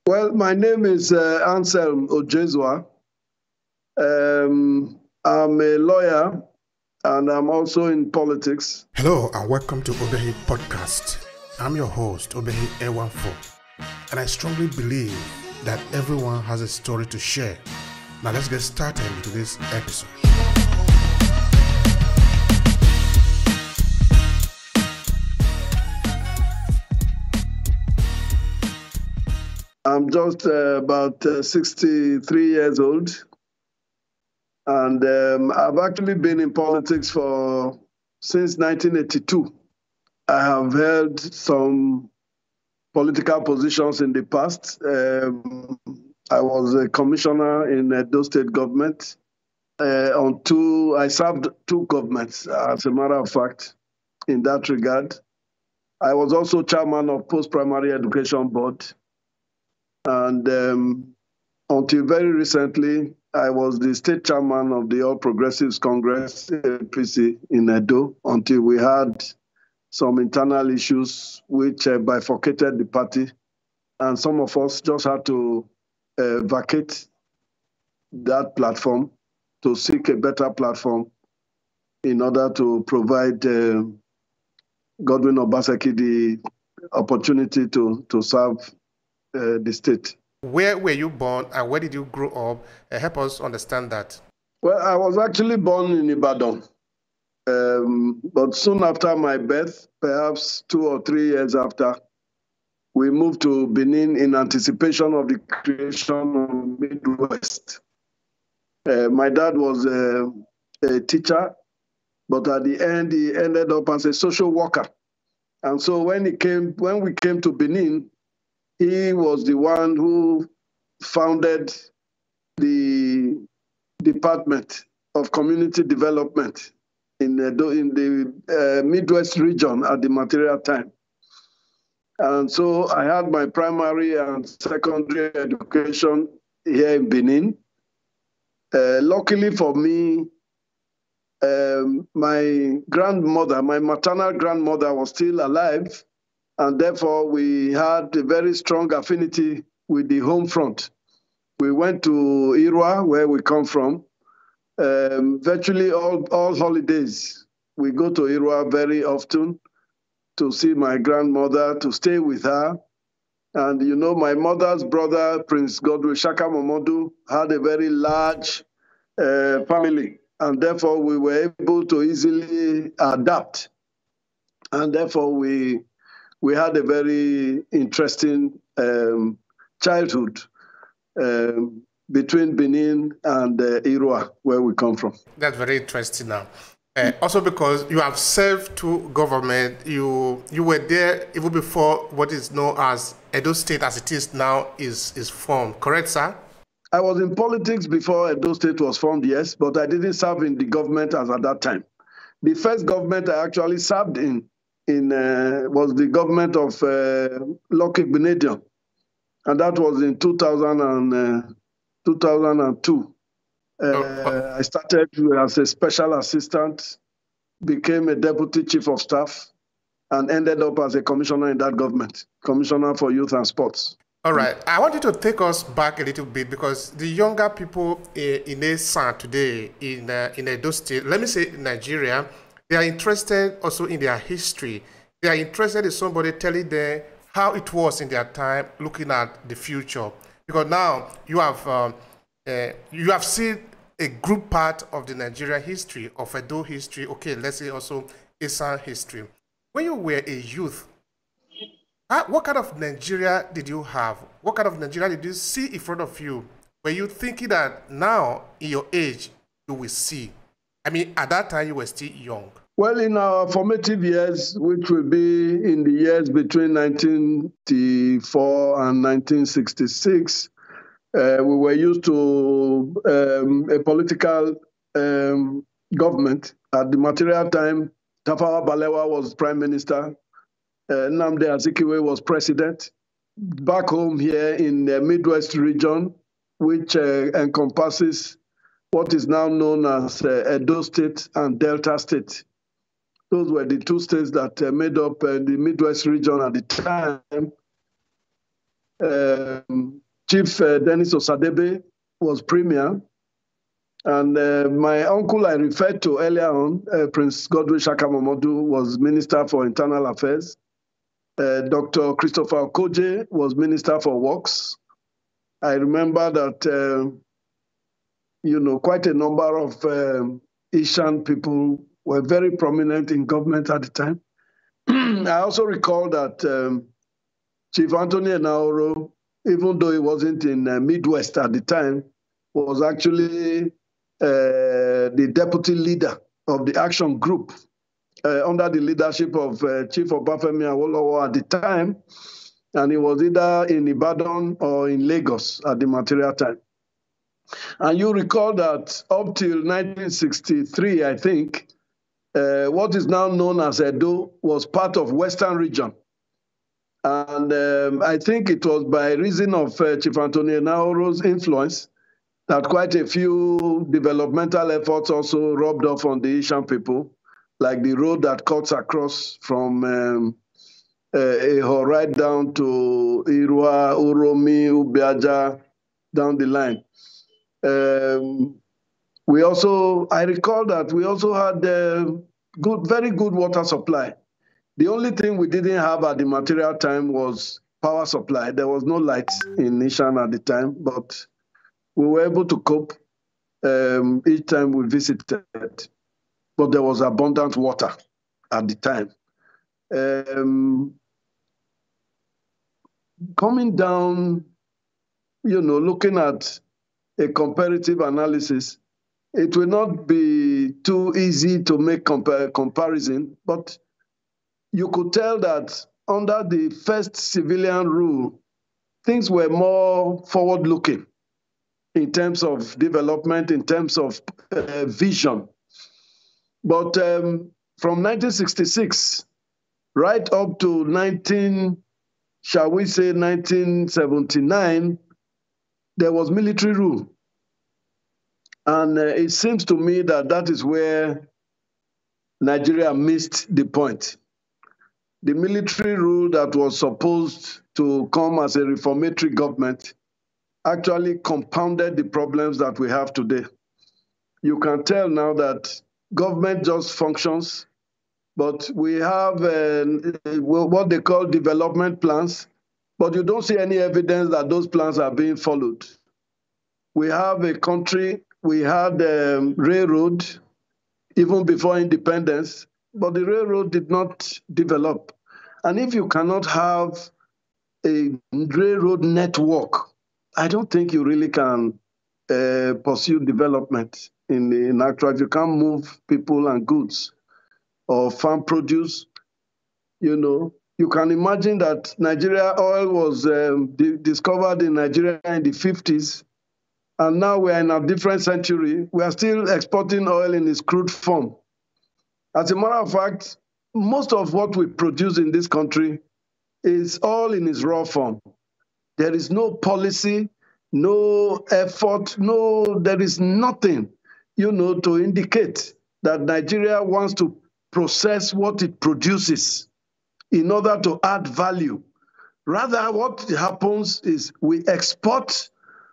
Well, my name is Anselm Ojezua. I'm a lawyer and I'm also in politics. Hello and welcome to Obehi Podcast. I'm your host, Obehi Ewanfo, and I strongly believe that everyone has a story to share. Now let's get started into this episode. I'm just about 63 years old, and I've actually been in politics since 1982. I have held some political positions in the past. I was a commissioner in Edo State government. I served two governments, as a matter of fact, in that regard. I was also chairman of Post-Primary Education Board. And until very recently, I was the state chairman of the All Progressives Congress, APC, in Edo, until we had some internal issues which bifurcated the party. And some of us just had to vacate that platform to seek a better platform in order to provide Godwin Obaseki the opportunity to serve the state. Where were you born and where did you grow up? Help us understand that. Well, I was actually born in Ibadan. But soon after my birth, perhaps 2 or 3 years after, we moved to Benin in anticipation of the creation of Midwest. My dad was a teacher, but at the end, he ended up as a social worker. And so when we came to Benin, he was the one who founded the Department of Community Development in the Midwest region at the material time. And so I had my primary and secondary education here in Benin. Luckily for me, my maternal grandmother was still alive, and therefore we had a very strong affinity with the home front. We went to Irwa, where we come from. Virtually all holidays, we go to Irwa very often to see my grandmother, to stay with her. And you know, my mother's brother, Prince Godwin Shaka Momodu, had a very large family, and therefore we were able to easily adapt. And therefore we had a very interesting childhood between Benin and Irwa, where we come from. That's very interesting now. Also because you have served to government, you were there even before what is known as Edo State as it is now is formed, correct, sir? I was in politics before Edo State was formed, yes, but I didn't serve in the government as at that time. The first government I actually served in was the government of Lucky Benedion, and that was in 2002. I started as a special assistant, became a deputy chief of staff, and ended up as a commissioner in that government, commissioner for youth and sports. All right. I want you to take us back a little bit because the younger people in Esan today, in Edo State, let me say in Nigeria, they are interested also in their history. They are interested in somebody telling them how it was in their time, looking at the future. Because now you have seen a group part of the Nigerian history, of Edo history, okay, let's say also Esan history. When you were a youth, what kind of Nigeria did you have? What kind of Nigeria did you see in front of you? Were you thinking that now, in your age, you will see? I mean, at that time, you were still young. Well, in our formative years, which will be in the years between 1954 and 1966, we were used to a political government. At the material time, Tafawa Balewa was prime minister. Nnamdi Azikiwe was president. Back home here in the Midwest region, which encompasses what is now known as Edo State and Delta State. Those were the two states that made up the Midwest region at the time. Chief Dennis Osadebe was premier. And my uncle I referred to earlier on, Prince Godwin Shakamomodu, was Minister for Internal Affairs. Dr. Christopher Okoje was Minister for Works. I remember that, quite a number of Esan people were very prominent in government at the time. I also recall that Chief Anthony Enaoro, even though he wasn't in Midwest at the time, was actually the deputy leader of the action group under the leadership of Chief Obafemi Awolowo at the time, and he was either in Ibadan or in Lagos at the material time. And you recall that up till 1963, I think, what is now known as Edo was part of Western region. And I think it was by reason of Chief Anthony Enaoro's influence that quite a few developmental efforts also rubbed off on the Esan people, like the road that cuts across from Eho right down to Irua, Uromi, Ubiaja, down the line. I recall that we also had very good water supply. The only thing we didn't have at the material time was power supply. There was no lights in Esan at the time, but we were able to cope each time we visited. But there was abundant water at the time. Coming down, looking at a comparative analysis, it will not be too easy to make comparison, but you could tell that under the first civilian rule, things were more forward-looking in terms of development, in terms of vision. But from 1966 right up to 1979, there was military rule. And it seems to me that that is where Nigeria missed the point. The military rule that was supposed to come as a reformatory government actually compounded the problems that we have today. You can tell now that government just functions, but we have what they call development plans, but you don't see any evidence that those plans are being followed. We have a country, we had railroad even before independence, but the railroad did not develop. And if you cannot have a railroad network, I don't think you really can pursue development in actual. If you can't move people and goods or farm produce, you can imagine that Nigeria oil was discovered in Nigeria in the 50s, and now we're in a different century. We are still exporting oil in its crude form. As a matter of fact, most of what we produce in this country is all in its raw form. There is no policy, no effort, there is nothing, to indicate that Nigeria wants to process what it produces in order to add value. Rather, what happens is we export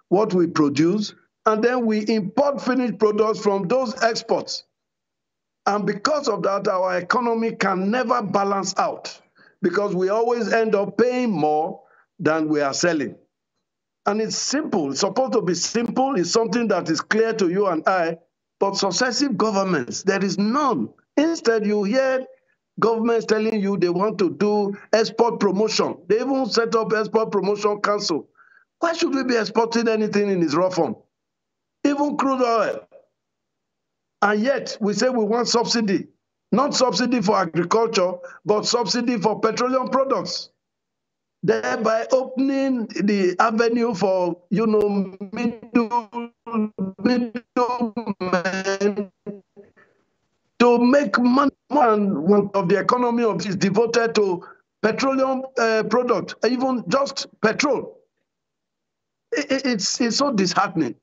what we produce, and then we import finished products from those exports. And because of that, our economy can never balance out because we always end up paying more than we are selling. And it's simple. It's supposed to be simple. It's something that is clear to you and I. But successive governments, there is none. Instead, you hear governments telling you they want to do export promotion. They even set up Export Promotion Council. Why should we be exporting anything in its raw form? Even crude oil. And yet, we say we want subsidy. Not subsidy for agriculture, but subsidy for petroleum products. Thereby opening the avenue for, middlemen to make money. One of the economy of is devoted to petroleum product, even just petrol. It's so disheartening.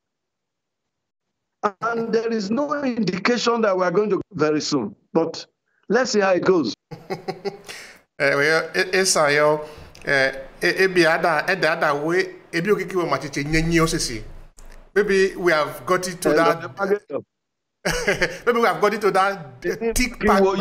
And there is no indication that we're going to very soon. But let's see how it goes. Well, it's a other way maybe we have got into that. Maybe we have got into that thick part. But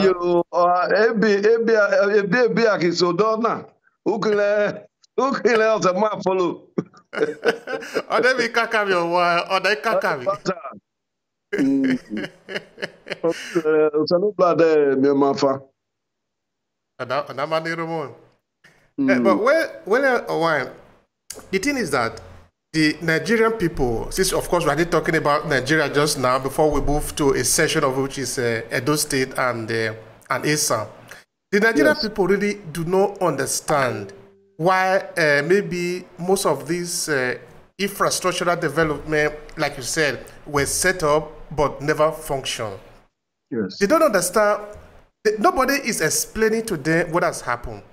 the thing is that the Nigerian people, since of course we are talking about Nigeria just now, before we move to a session of which is Edo State and Esan, the Nigerian people really do not understand why maybe most of these infrastructural development, like you said, were set up but never functioned. Yes. They don't understand. Nobody is explaining to them what has happened.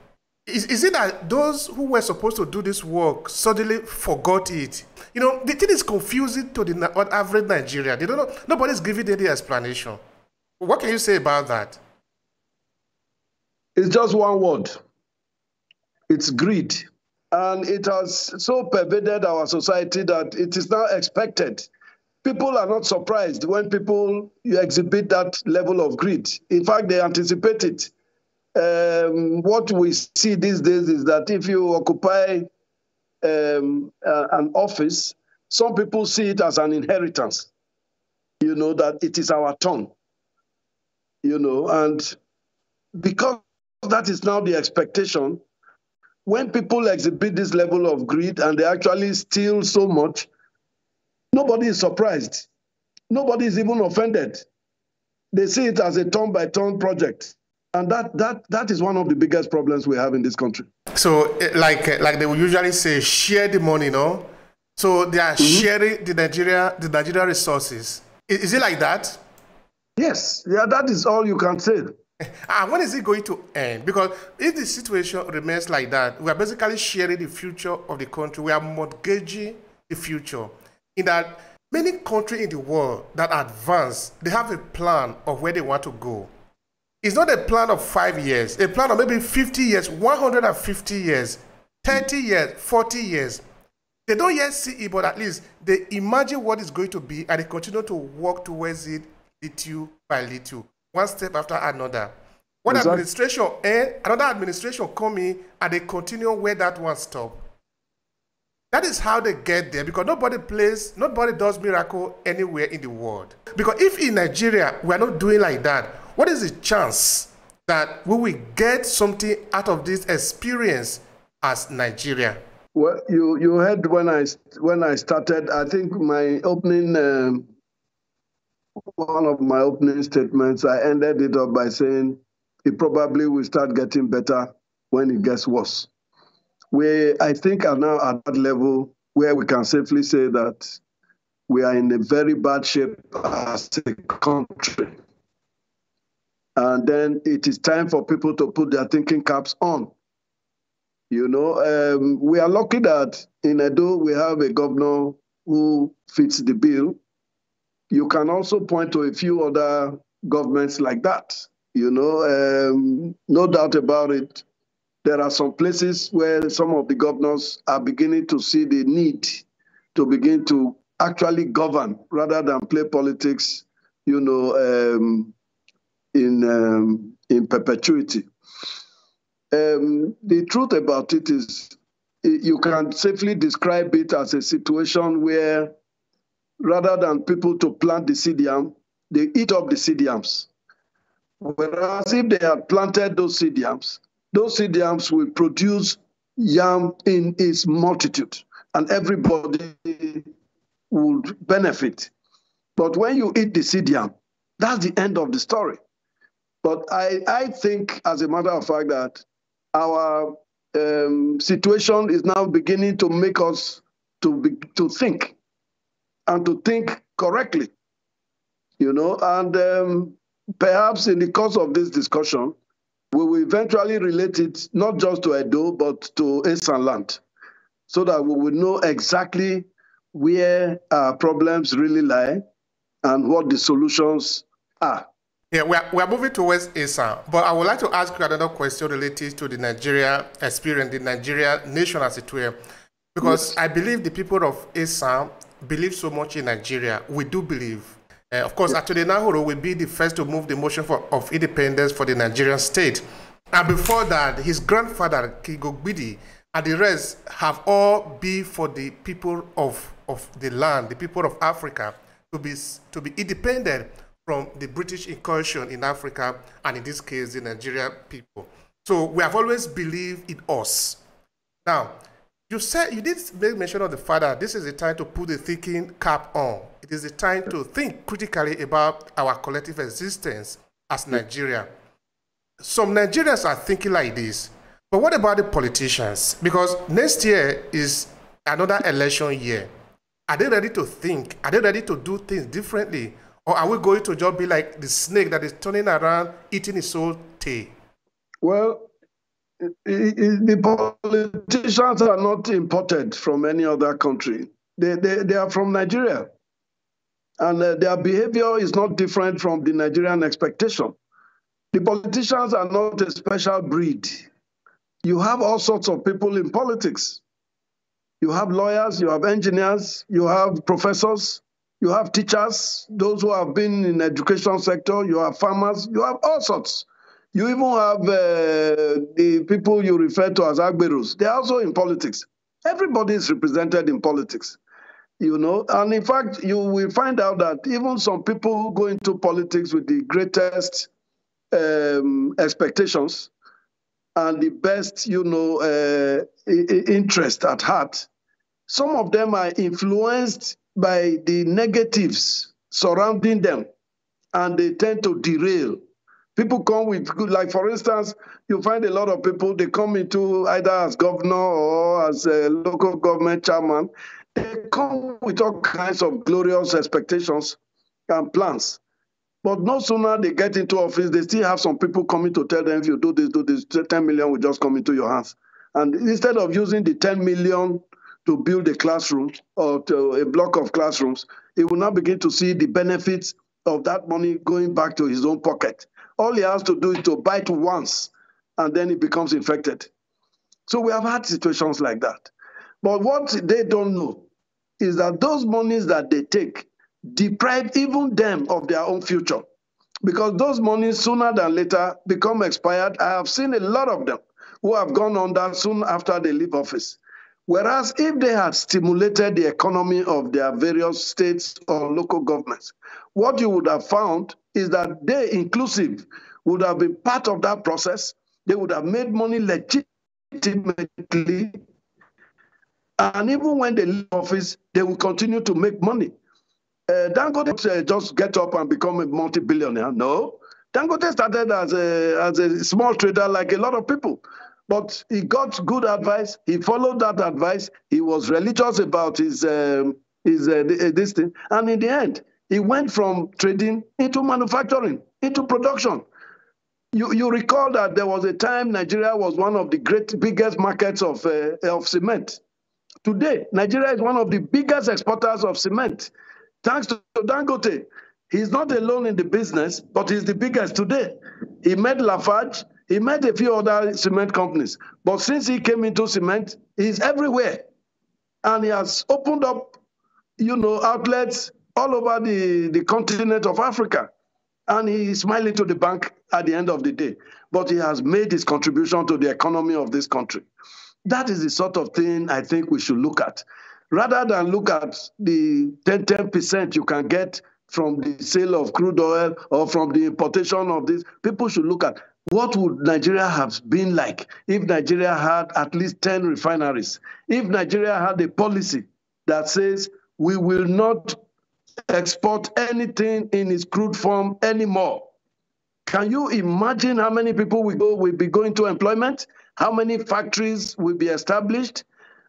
Is it that those who were supposed to do this work suddenly forgot it? You know, the thing is confusing to the average Nigerian. They don't know. Nobody's giving any explanation. What can you say about that? It's just one word. It's greed. And it has so pervaded our society that it is now expected. People are not surprised when people exhibit that level of greed. In fact, they anticipate it. What we see these days is that if you occupy an office, some people see it as an inheritance, you know, that it is our turn, you know, and because that is now the expectation, when people exhibit this level of greed and they actually steal so much, nobody is surprised. Nobody is even offended. They see it as a turn-by-turn project. And that is one of the biggest problems we have in this country. So, like they will usually say, share the money, no? So they are sharing the Nigeria resources. Is it like that? Yes. Yeah, that is all you can say. When is it going to end? Because if the situation remains like that, we are basically sharing the future of the country. We are mortgaging the future. In that many countries in the world that advance, they have a plan of where they want to go. It's not a plan of 5 years, a plan of maybe 50 years, 150 years, 30 years, 40 years. They don't yet see it, but at least they imagine what it's going to be and they continue to work towards it little by little, one step after another. One administration ends, another administration come in and they continue where that one stops. That is how they get there, because nobody does miracle anywhere in the world. Because if in Nigeria we are not doing like that, what is the chance that we will get something out of this experience as Nigeria? Well, you heard when I started, I think my opening, one of my opening statements, I ended it up by saying it probably will start getting better when it gets worse. We, I think, are now at that level where we can safely say that we are in a very bad shape as a country. And then it is time for people to put their thinking caps on. You know, we are lucky that in Edo we have a governor who fits the bill. You can also point to a few other governments like that. You know, no doubt about it. There are some places where some of the governors are beginning to see the need to begin to actually govern rather than play politics, you know, in perpetuity. The truth about it is you can safely describe it as a situation where rather than people to plant the seed yam, they eat up the seed yams. Whereas if they had planted those seed yams will produce yam in its multitude and everybody would benefit. But when you eat the seed yam, that's the end of the story. But I think, as a matter of fact, that our situation is now beginning to make us to think and to think correctly, you know. And perhaps in the course of this discussion, we will eventually relate it not just to Edo, but to Esanland, so that we will know exactly where our problems really lie and what the solutions are. Yeah, we are moving towards Esan, but I would like to ask you another question related to the Nigeria experience, the Nigerian nation as it were. Because Yes. I believe the people of Esan believe so much in Nigeria. We do believe. Of course, Atode Nahoro will be the first to move the motion of independence for the Nigerian state. And before that, his grandfather, Kigogbidi, and the rest have all been for the people of the land, the people of Africa, to be independent from the British incursion in Africa, and in this case, the Nigerian people. So we have always believed in us. Now, you said you did make mention of the fact that this is the time to put the thinking cap on. It is the time to think critically about our collective existence as Nigeria. Some Nigerians are thinking like this, but what about the politicians? Because next year is another election year. Are they ready to think? Are they ready to do things differently? Or are we going to just be like the snake that is turning around, eating its own tail? Well, the politicians are not imported from any other country. They are from Nigeria. And their behavior is not different from the Nigerian expectation. The politicians are not a special breed. You have all sorts of people in politics. You have lawyers, you have engineers, you have professors, you have teachers, those who have been in the education sector, you have farmers, you have all sorts. You even have the people you refer to as agberos. They're also in politics. Everybody is represented in politics, you know. And in fact, you will find out that even some people who go into politics with the greatest expectations and the best, interest at heart, some of them are influenced by the negatives surrounding them, and they tend to derail. People come with good, like for instance, you find a lot of people, they come into either as governor or as a local government chairman. They come with all kinds of glorious expectations and plans. But no sooner they get into office, they still have some people coming to tell them, if you do this, 10 million will just come into your hands. And instead of using the 10 million to build a classroom or to a block of classrooms, he will now begin to see the benefits of that money going back to his own pocket. All he has to do is to bite once, and then he becomes infected. So we have had situations like that. But what they don't know is that those monies that they take deprive even them of their own future, because those monies sooner than later become expired. I have seen a lot of them who have gone under soon after they leave office. Whereas if they had stimulated the economy of their various states or local governments, what you would have found is that they, inclusive, would have been part of that process. They would have made money legitimately. And even when they leave office, they will continue to make money. Dangote just get up and become a multi-billionaire. No. Dangote started as a small trader like a lot of people. But he got good advice. He followed that advice. He was religious about his this thing. And in the end, he went from trading into manufacturing, into production. You recall that there was a time Nigeria was one of the biggest markets of cement. Today, Nigeria is one of the biggest exporters of cement. Thanks to Dangote. He's not alone in the business, but he's the biggest today. He made Lafarge. He met a few other cement companies. But since he came into cement, he's everywhere. And he has opened up, outlets all over the continent of Africa. And he is smiling to the bank at the end of the day. But he has made his contribution to the economy of this country. That is the sort of thing I think we should look at. Rather than look at the 10% you can get from the sale of crude oil or from the importation of this, people should look at what would Nigeria have been like if Nigeria had at least 10 refineries? If Nigeria had a policy that says we will not export anything in its crude form anymore. Can you imagine how many people will be going to employment? How many factories will be established?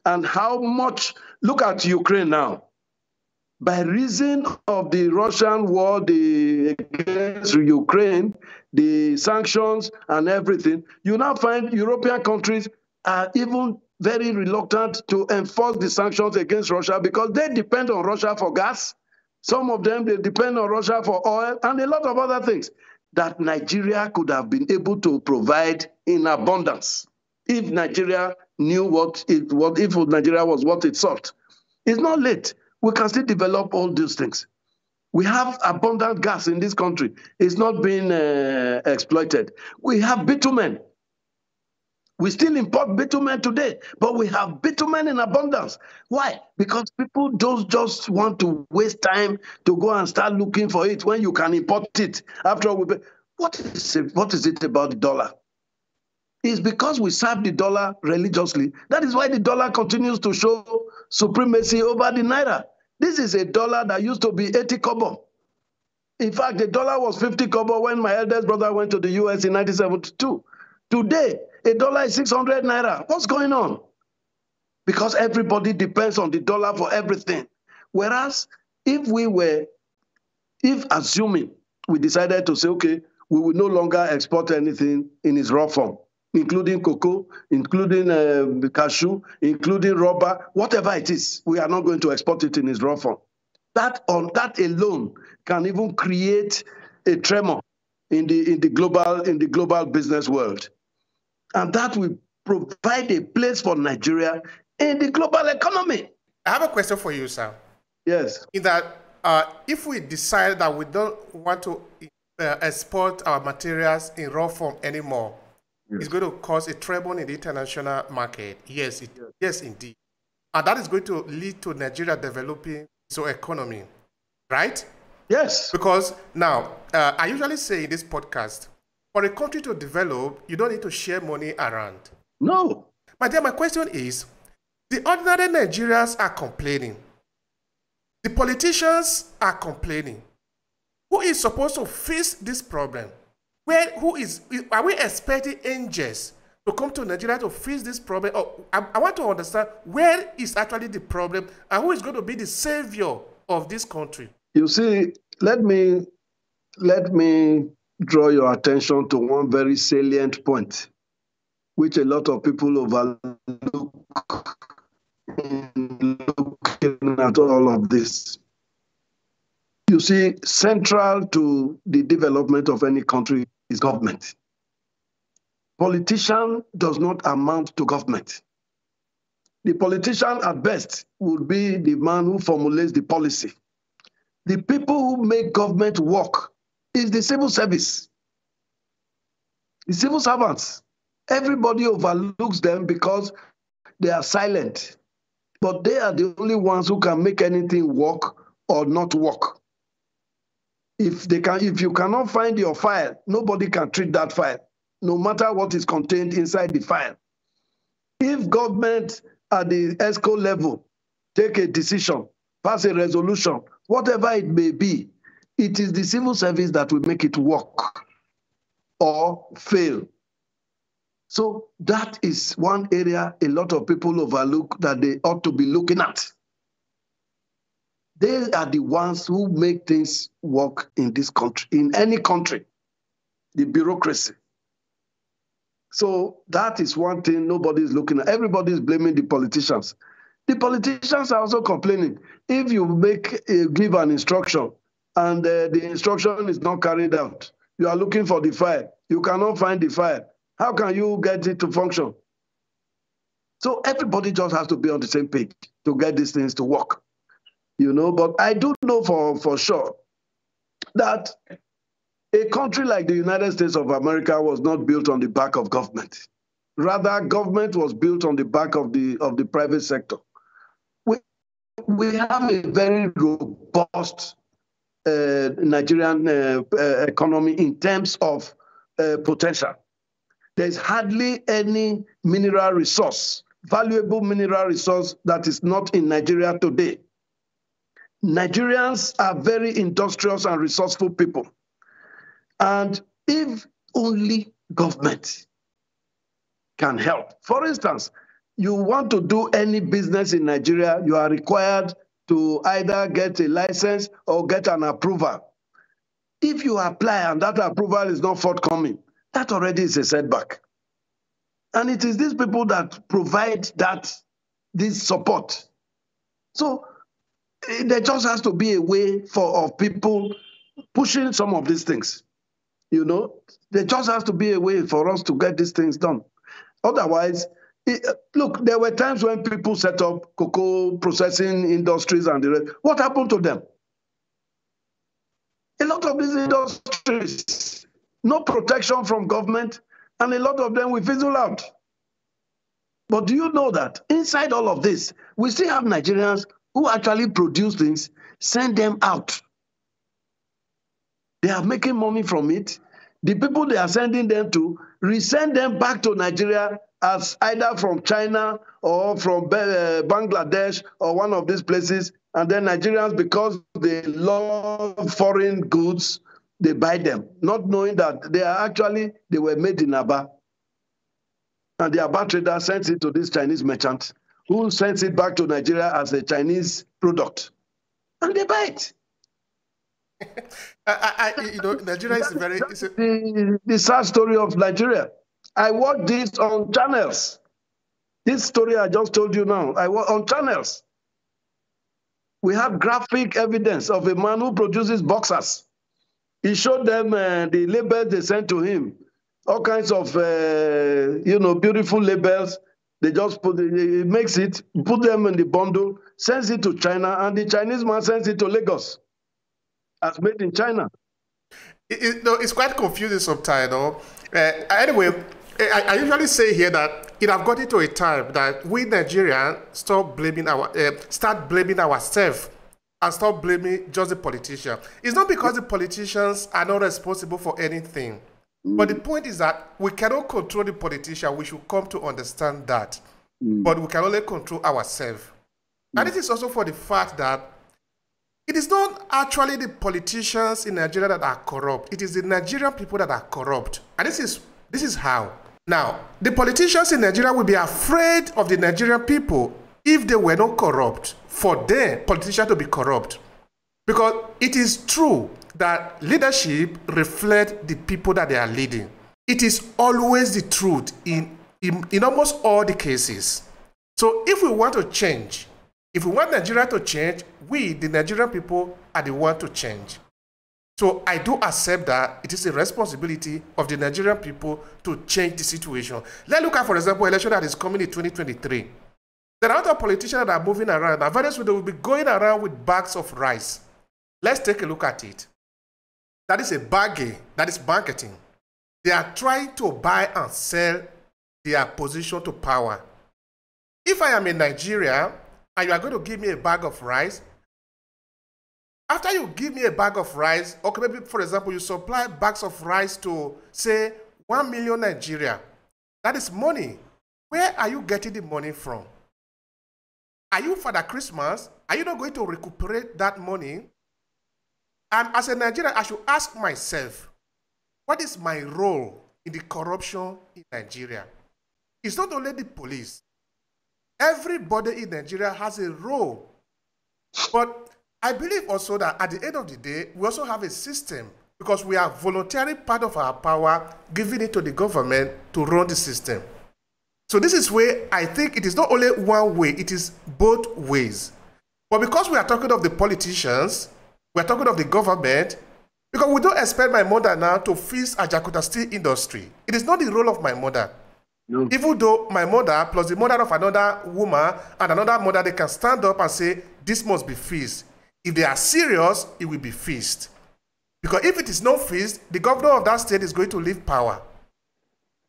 And how much? Look at Ukraine now. By reason of the Russian war against Ukraine, the sanctions and everything, you now find European countries are even very reluctant to enforce the sanctions against Russia because they depend on Russia for gas. Some of them, they depend on Russia for oil and a lot of other things that Nigeria could have been able to provide in abundance if Nigeria knew what if Nigeria was what it sought. It's not late. We can still develop all these things. We have abundant gas in this country. It's not being exploited. We have bitumen. We still import bitumen today, but we have bitumen in abundance. Why? Because people don't just want to waste time to go and start looking for it when you can import it. After all, what is it about the dollar? It's because we serve the dollar religiously. That is why the dollar continues to show supremacy over the naira. This is a dollar that used to be 80 kobo. In fact, the dollar was 50 kobo when my eldest brother went to the US in 1972. Today, a dollar is 600 naira. What's going on? Because everybody depends on the dollar for everything. Whereas, if assuming we decided to say, okay, we will no longer export anything in its raw form, including cocoa, including cashew, including rubber, whatever it is, we are not going to export it in its raw form. That alone can even create a tremor in the global business world. And that will provide a place for Nigeria in the global economy. I have a question for you, sir. Yes. In that, if we decide that we don't want to export our materials in raw form anymore, yes, it's going to cause a trouble in the international market. Yes, yes, indeed. And that is going to lead to Nigeria developing its economy, right? Yes. Because now, I usually say in this podcast, for a country to develop, you don't need to share money around. No. My question is, the ordinary Nigerians are complaining. The politicians are complaining. Who is supposed to fix this problem? Are we expecting angels to come to Nigeria to fix this problem? I want to understand where is actually the problem and who is going to be the savior of this country. You see, let me draw your attention to one very salient point, which a lot of people overlook in looking at all of this. You see, central to the development of any country is government. Politician does not amount to government. The politician at best would be the man who formulates the policy. The people who make government work is the civil service. The civil servants. Everybody overlooks them because they are silent. But they are the only ones who can make anything work or not work. If you cannot find your file, nobody can treat that file, no matter what is contained inside the file. If government at the ESCO level take a decision, pass a resolution, whatever it may be, it is the civil service that will make it work or fail. So that is one area a lot of people overlook that they ought to be looking at. They are the ones who make things work in this country, in any country, the bureaucracy. So that is one thing nobody is looking at. Everybody is blaming the politicians. The politicians are also complaining. If you give an instruction and the instruction is not carried out, you are looking for the file, you cannot find the file, how can you get it to function? So everybody just has to be on the same page to get these things to work. But I do know for sure that a country like the United States of America was not built on the back of government. Rather, government was built on the back of the private sector. We have a very robust Nigerian economy in terms of potential. There's hardly any mineral resource, valuable mineral resource that is not in Nigeria today. Nigerians are very industrious and resourceful people. And if only government can help. For instance, you want to do any business in Nigeria, you are required to either get a license or get an approval. If you apply and that approval is not forthcoming, that already is a setback. And it is these people that provide this support. So there just has to be a way of people pushing some of these things. There just has to be a way for us to get these things done. Otherwise, Look, there were times when people set up cocoa processing industries and the rest. What happened to them? A lot of these industries, no protection from government, and a lot of them will fizzle out. But do you know that inside all of this, we still have Nigerians who actually produce things, send them out. They are making money from it. The people they are sending them to, resend them back to Nigeria as either from China or from Bangladesh or one of these places. And then Nigerians, because they love foreign goods, they buy them, not knowing that they were made in Aba. And the Aba trader sends it to this Chinese merchant, who sends it back to Nigeria as a Chinese product. And they buy it. Nigeria is very... The sad story of Nigeria. I watched this on channels. This story I just told you now, I watched on channels. We have graphic evidence of a man who produces boxers. He showed them the labels they sent to him, all kinds of, beautiful labels. They just he makes it, put them in the bundle, sends it to China, and the Chinese man sends it to Lagos as made in China. It's quite confusing sometimes, anyway, I usually say here that it have gotten to a time that we Nigerians start blaming ourselves and stop blaming just the politicians. It's not because the politicians are not responsible for anything. But the point is that we cannot control the politician. We should come to understand that. But we can only control ourselves. And it is also for the fact that it is not actually the politicians in Nigeria that are corrupt. It is the Nigerian people that are corrupt. And this is how. Now, the politicians in Nigeria will be afraid of the Nigerian people if they were not corrupt, for them, politicians to be corrupt. Because it is true that leadership reflects the people that they are leading. It is always the truth in almost all the cases. So if we want to change, if we want Nigeria to change, we, the Nigerian people, are the one to change. So I do accept that it is a responsibility of the Nigerian people to change the situation. Let's look at, for example, election that is coming in 2023. There are other politicians that are moving around. Now, very soon they will be going around with bags of rice. Let's take a look at it. That is a bargain. That is marketing. They are trying to buy and sell their position to power. If I am in Nigeria and you are going to give me a bag of rice, after you give me a bag of rice, or maybe, for example, you supply bags of rice to, say, 1 million Nigeria, that is money. Where are you getting the money from? Are you, Father Christmas, are you not going to recuperate that money? And as a Nigerian, I should ask myself, what is my role in the corruption in Nigeria? It's not only the police. Everybody in Nigeria has a role. But I believe also that at the end of the day, we also have a system, because we are voluntarily part of our power, giving it to the government to run the system. So this is where I think it is not only one way, it is both ways. But because we are talking of the politicians, we are talking of the government, because we don't expect my mother now to fix a Jakarta steel industry. It is not the role of my mother. No. Even though my mother plus the mother of another woman and another mother, they can stand up and say, this must be fixed. If they are serious, it will be fixed. Because if it is not fixed, the governor of that state is going to leave power.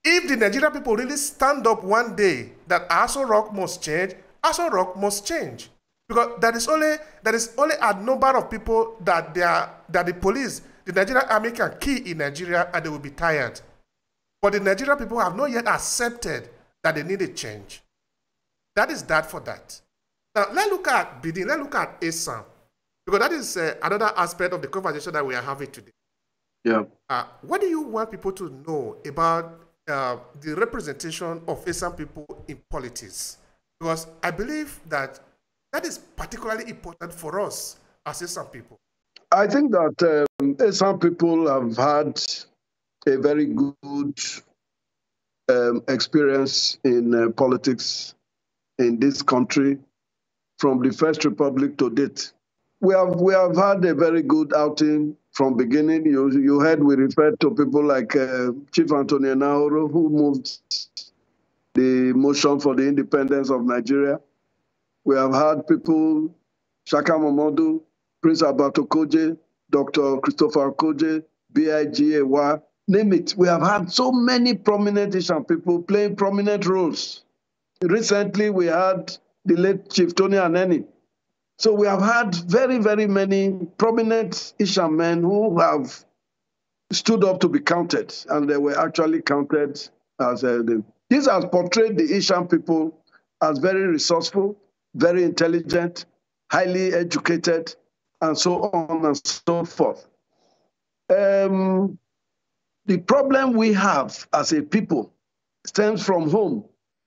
If the Nigerian people really stand up one day that Aso Rock must change, Aso Rock must change. Because there is only a number of people that the police, the Nigerian army can kill in Nigeria, and they will be tired. But the Nigerian people have not yet accepted that they need a change. That is that for that. Now, let's look at Bidin, let's look at Esan. Because that is another aspect of the conversation that we are having today. Yeah. What do you want people to know about the representation of Esan people in politics? Because I believe that is particularly important for us as Esan people. I think that Esan people have had a very good experience in politics in this country from the First Republic to date. We have had a very good outing from beginning. You heard we referred to people like Chief Anthony Naoro, who moved the motion for the independence of Nigeria. We have had people, Shaka Momodu, Prince Alberto Koje, Dr. Christopher Koje, B.I.G. Ewa, name it. We have had so many prominent Ishan people playing prominent roles. Recently, we had the late Chief Tony Aneni. So we have had very, very many prominent Ishan men who have stood up to be counted, and they were actually counted as this has portrayed the Ishan people as very resourceful, very intelligent, highly educated, and so on and so forth. The problem we have as a people stems from home.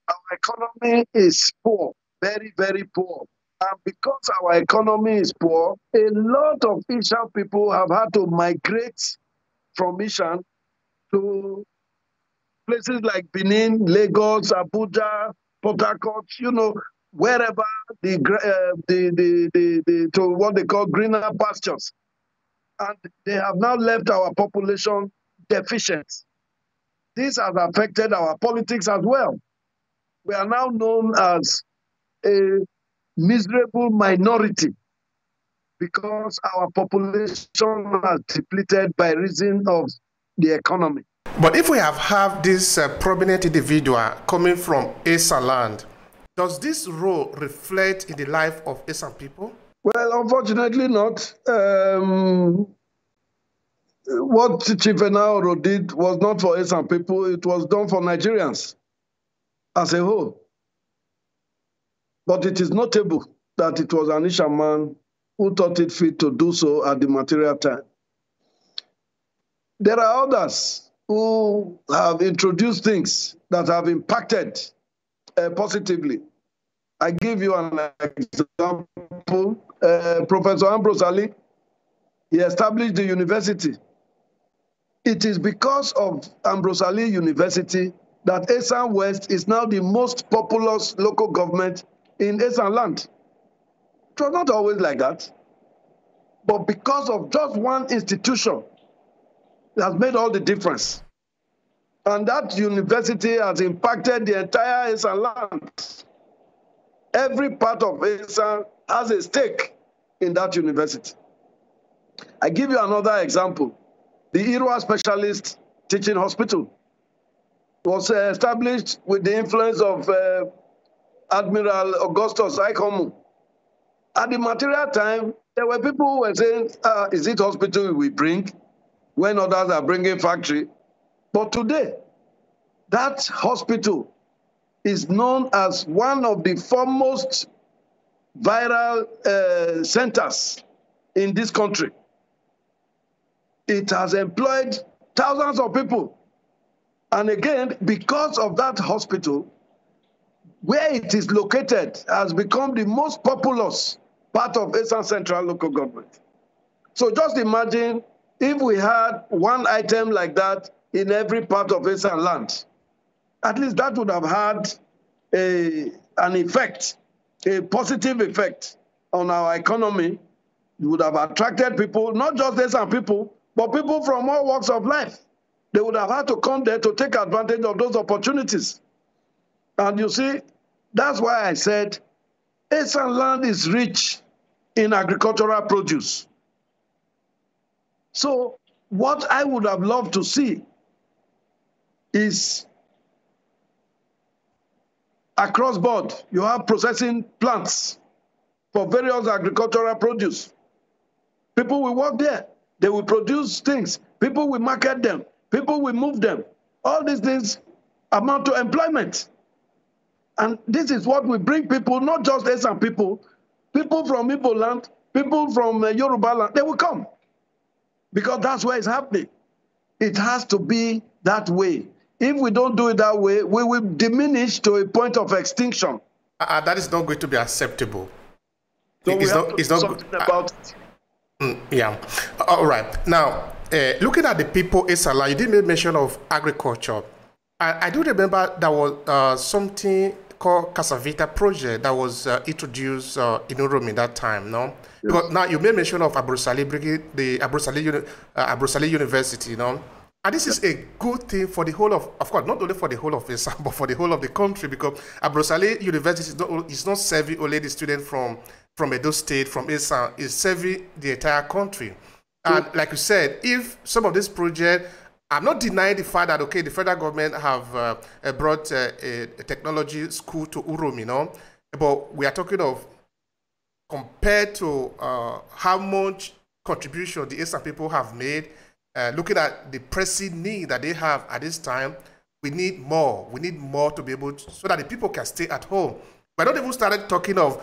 Our economy is poor, very, very poor. And because our economy is poor, a lot of Ishan people have had to migrate from Ishan to places like Benin, Lagos, Abuja, Port Harcourt, wherever to what they call greener pastures. And they have now left our population deficient. This has affected our politics as well. We are now known as a miserable minority because our population has depleted by reason of the economy. But if we have this prominent individual coming from Esanland, does this role reflect in the life of Esan people? Well, unfortunately not. What Chief Enaoro did was not for Esan people, it was done for Nigerians as a whole. But it is notable that it was an Ishan man who thought it fit to do so at the material time. There are others who have introduced things that have impacted positively. I give you an example. Professor Ambrose Ali, he established the university. It is because of Ambrose Ali University that Esan West is now the most populous local government in Esanland. It was not always like that. But because of just one institution, it has made all the difference. And that university has impacted the entire Esanland. Every part of Esan has a stake in that university. I give you another example. The Irwa Specialist Teaching Hospital was established with the influence of Admiral Augustus Aikomu. At the material time, there were people who were saying, is it hospital we bring when others are bringing factory? But today, that hospital is known as one of the foremost viral centers in this country. It has employed thousands of people. And again, because of that hospital, where it is located has become the most populous part of Esan Central Local Government. So just imagine if we had one item like that in every part of Esan land. At least that would have had an effect, a positive effect on our economy. It would have attracted people, not just Esan people, but people from all walks of life. They would have had to come there to take advantage of those opportunities. And you see, that's why I said Esanland is rich in agricultural produce. So what I would have loved to see is across board, you have processing plants for various agricultural produce. People will work there. They will produce things. People will market them. People will move them. All these things amount to employment. And this is what we bring people, not just Esan people, people from Igbo land, people from Yoruba land, they will come. Because that's where it's happening. It has to be that way. If we don't do it that way, we will diminish to a point of extinction. That is not going to be acceptable. So it's not good about it. Yeah. All right. Now, looking at the people Esanland, you did make mention of agriculture. I do remember there was something called Casavita project that was introduced in Uromi that time, no? Yes. Because now you made mention of Abrusali, the Abrusali University, no? And this is a good thing for the whole of course, not only for the whole of Esan, but for the whole of the country, because Abrosale University is not serving only the students from Edo State, from Esan, it's serving the entire country. And like you said, if some of these projects, I'm not denying the fact that, okay, the federal government have brought a technology school to Urum, you know, but we are talking of, compared to how much contribution the Esan people have made, looking at the pressing need that they have at this time, we need more. We need more to be able to, so that the people can stay at home. But not even started talking of,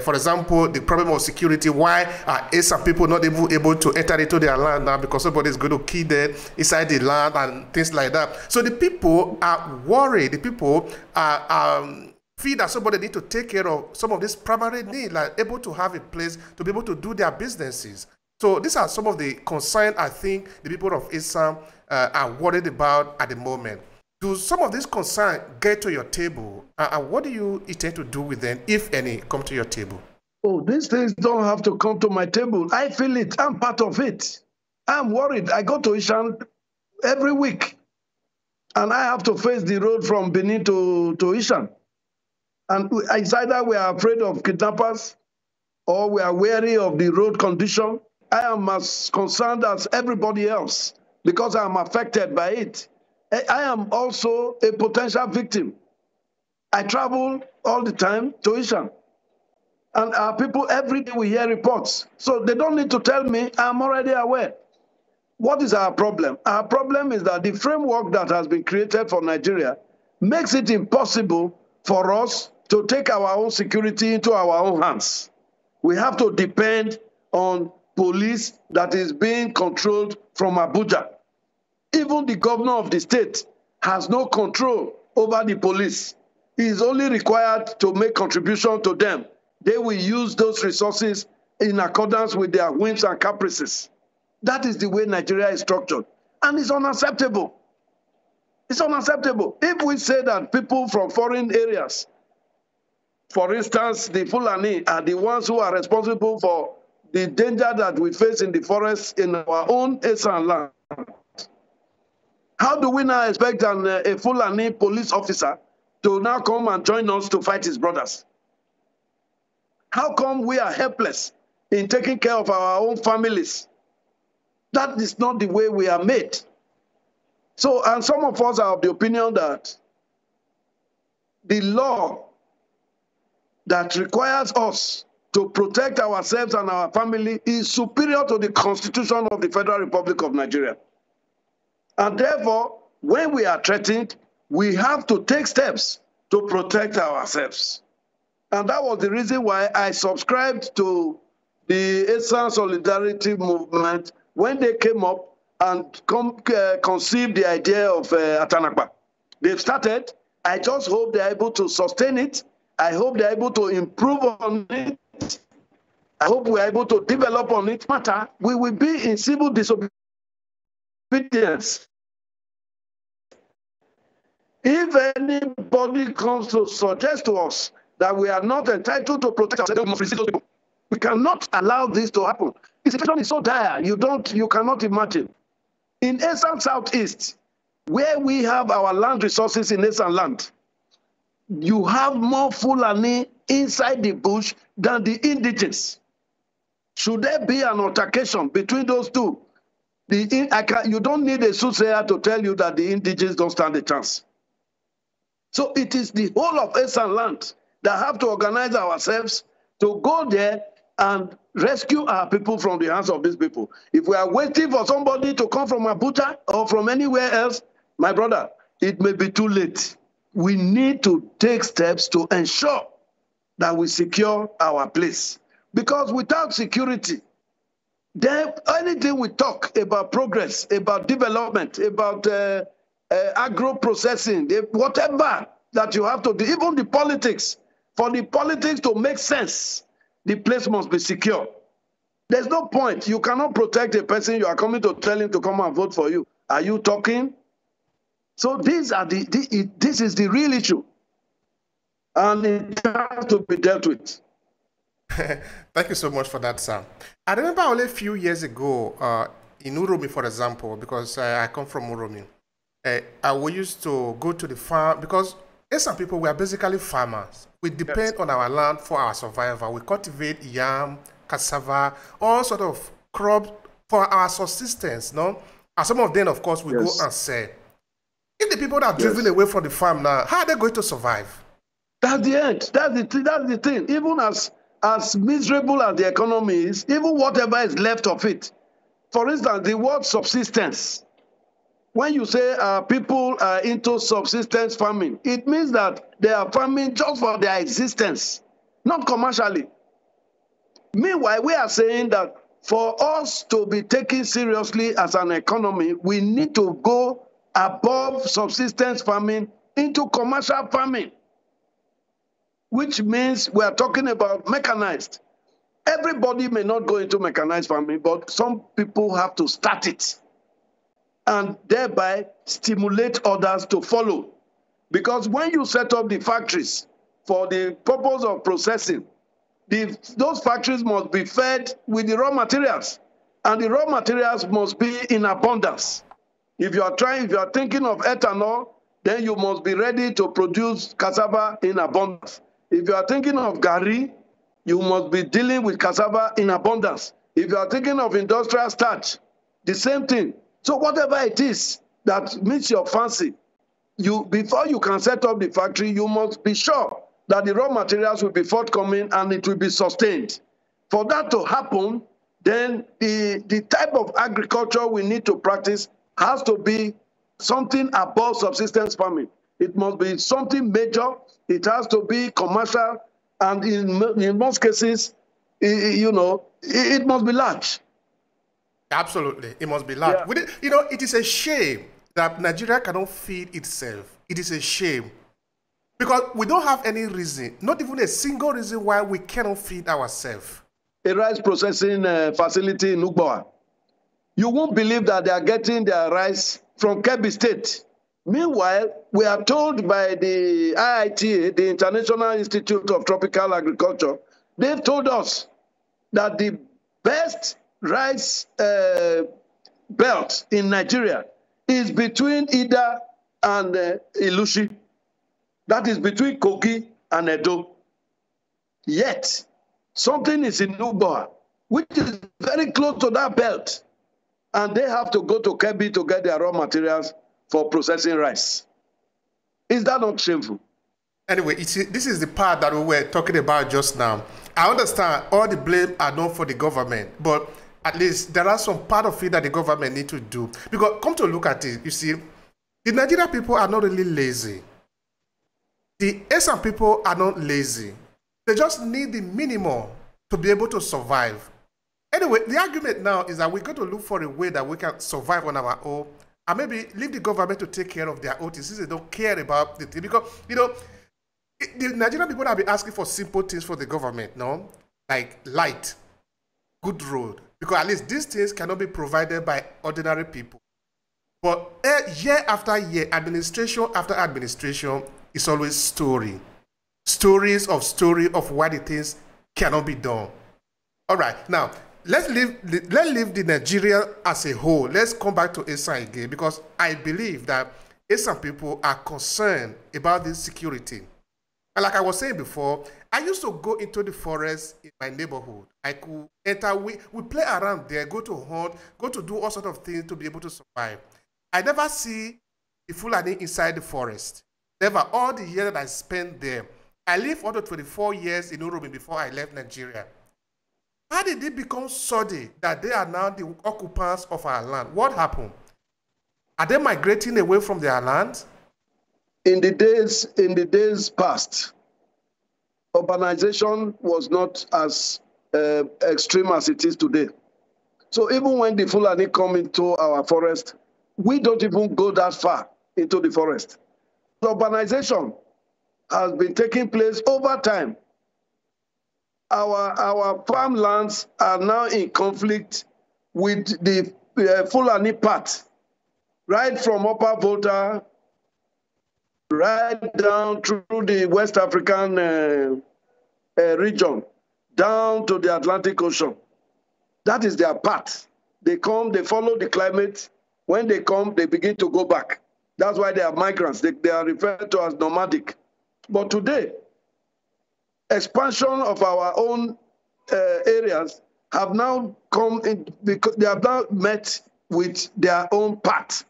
for example, the problem of security. Why are Esan people not able to enter into their land now because somebody is going to kill them inside the land and things like that? So the people are worried. The people are feel that somebody need to take care of some of these primary needs, like able to have a place to be able to do their businesses. So these are some of the concerns I think the people of Esan are worried about at the moment. Do some of these concerns get to your table? And what do you intend to do with them, if any, come to your table? Oh, these things don't have to come to my table. I feel it. I'm part of it. I'm worried. I go to Esan every week, and I have to face the road from Benin to Esan. And it's either we are afraid of kidnappers or we are wary of the road condition. I am as concerned as everybody else because I am affected by it. I am also a potential victim. I travel all the time to Esan. And our people, every day we hear reports. So they don't need to tell me, I'm already aware. What is our problem? Our problem is that the framework that has been created for Nigeria makes it impossible for us to take our own security into our own hands. We have to depend on police that is being controlled from Abuja. Even the governor of the state has no control over the police. He is only required to make contribution to them. They will use those resources in accordance with their whims and caprices. That is the way Nigeria is structured. And it's unacceptable. It's unacceptable. If we say that people from foreign areas, for instance, the Fulani are the ones who are responsible for the danger that we face in the forests in our own Esanland. How do we now expect a Fulani police officer to now come and join us to fight his brothers? How come we are helpless in taking care of our own families? That is not the way we are made. So, and some of us are of the opinion that the law that requires us to protect ourselves and our family is superior to the Constitution of the Federal Republic of Nigeria. And therefore, when we are threatened, we have to take steps to protect ourselves. And that was the reason why I subscribed to the Esan Solidarity Movement when they came up and conceived the idea of Atanakpa. They've started. I just hope they're able to sustain it. I hope they're able to improve on it. I hope we're able to develop on it. Matter, we will be in civil disobedience. If anybody comes to suggest to us that we are not entitled to protect ourselves, we cannot allow this to happen. The situation is so dire, you cannot imagine. In Esan Southeast, where we have our land resources in Esanland, you have more Fulani inside the bush than the indigenous. Should there be an altercation between those two? You don't need a soothsayer to tell you that the indigenous don't stand a chance. So it is the whole of Esanland that have to organize ourselves to go there and rescue our people from the hands of these people. If we are waiting for somebody to come from Abuja or from anywhere else, my brother, it may be too late. We need to take steps to ensure that we secure our place. Because without security, then anything we talk about progress, about development, about agro-processing, whatever that you have to do, even the politics, for the politics to make sense, the place must be secure. There's no point. You cannot protect a person you are coming to tell him to come and vote for you. Are you talking? So this is the real issue. And it has to be dealt with. Thank you so much for that, sir. I remember only a few years ago, in Uromi, for example, because I come from Uromi, we used to go to the farm because Esan people, we are basically farmers. We depend on our land for our survival. We cultivate yam, cassava, all sort of crops for our subsistence, no? And some of them, of course, we go and sell. If the people that are driven away from the farm now, how are they going to survive? That's the end. That's the thing. Even as miserable as the economy is, even whatever is left of it. For instance, the word subsistence. When you say people are into subsistence farming, it means that they are farming just for their existence, not commercially. Meanwhile, we are saying that for us to be taken seriously as an economy, we need to go above subsistence farming into commercial farming, which means we are talking about mechanized. Everybody may not go into mechanized farming, but some people have to start it and thereby stimulate others to follow. Because when you set up the factories for the purpose of processing, those factories must be fed with the raw materials, and the raw materials must be in abundance. If you are thinking of ethanol, then you must be ready to produce cassava in abundance. If you are thinking of gari, you must be dealing with cassava in abundance. If you are thinking of industrial starch, the same thing. So whatever it is that meets your fancy, before you can set up the factory, you must be sure that the raw materials will be forthcoming and it will be sustained. For that to happen, then the type of agriculture we need to practice has to be something above subsistence farming. It must be something major. It has to be commercial, and in most cases, it must be large. Absolutely, it must be large. Yeah. It is a shame that Nigeria cannot feed itself. It is a shame because we don't have any reason, not even a single reason why we cannot feed ourselves. A rice processing facility in Ugbawa. You won't believe that they are getting their rice from Edo State. Meanwhile, we are told by the IITA, the International Institute of Tropical Agriculture, they've told us that the best rice belt in Nigeria is between Ida and Ilushi. That is between Kogi and Edo. Yet, something is in Ugbawa, which is very close to that belt. And they have to go to Kebbi to get their raw materials for processing rice. Is that not shameful? Anyway, this is the part that we were talking about just now. I understand all the blame are not for the government, but at least there are some part of it that the government need to do. Because come to look at it, you see, the Nigerian people are not really lazy. The Esan people are not lazy. They just need the minimum to be able to survive. Anyway, the argument now is that we're going to look for a way that we can survive on our own and maybe leave the government to take care of their own since they don't care about the thing. Because, the Nigerian people have been asking for simple things for the government, no? Like light, good road. Because at least these things cannot be provided by ordinary people. But year after year, administration after administration, is always stories of why the things cannot be done. All right, now, let's leave the Nigeria as a whole. Let's come back to Esan again, because I believe that Esan people are concerned about this security. And like I was saying before, I used to go into the forest in my neighborhood. I could enter, we play around there, go to hunt, go to do all sorts of things to be able to survive. I never see the Fulani inside the forest. Never. All the years that I spent there. I lived under 24 years in Uromi before I left Nigeria. How did it become sudden that they are now the occupants of our land? What happened? Are they migrating away from their land? In the days past, urbanization was not as extreme as it is today. So even when the Fulani come into our forest, we don't even go that far into the forest. Urbanization has been taking place over time. Our farmlands are now in conflict with the Fulani part, right from Upper Volta, right down through the West African region, down to the Atlantic Ocean. That is their part. They come, they follow the climate. When they come, they begin to go back. That's why they are migrants. They are referred to as nomadic. But today, expansion of our own areas have now come in because they have now met with their own path.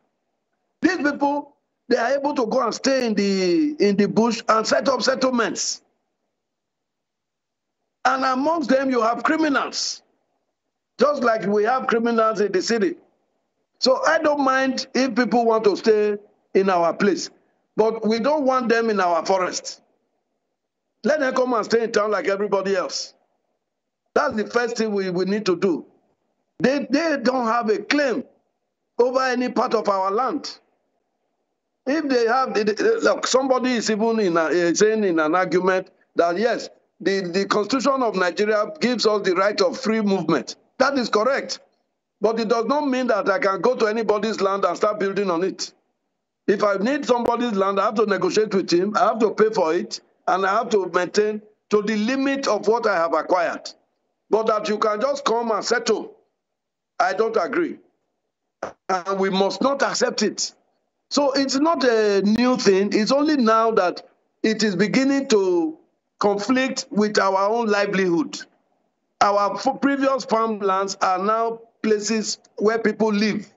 These people, they are able to go and stay in the bush and set up settlements. And amongst them, you have criminals, just like we have criminals in the city. So I don't mind if people want to stay in our place, but we don't want them in our forest. Let them come and stay in town like everybody else. That's the first thing we need to do. They don't have a claim over any part of our land. If they have, look, somebody is even saying in an argument that yes, the Constitution of Nigeria gives us the right of free movement. That is correct. But it does not mean that I can go to anybody's land and start building on it. If I need somebody's land, I have to negotiate with him, I have to pay for it, and I have to maintain to the limit of what I have acquired. But that you can just come and settle, I don't agree. And we must not accept it. So it's not a new thing. It's only now that it is beginning to conflict with our own livelihood. Our previous farmlands are now places where people live.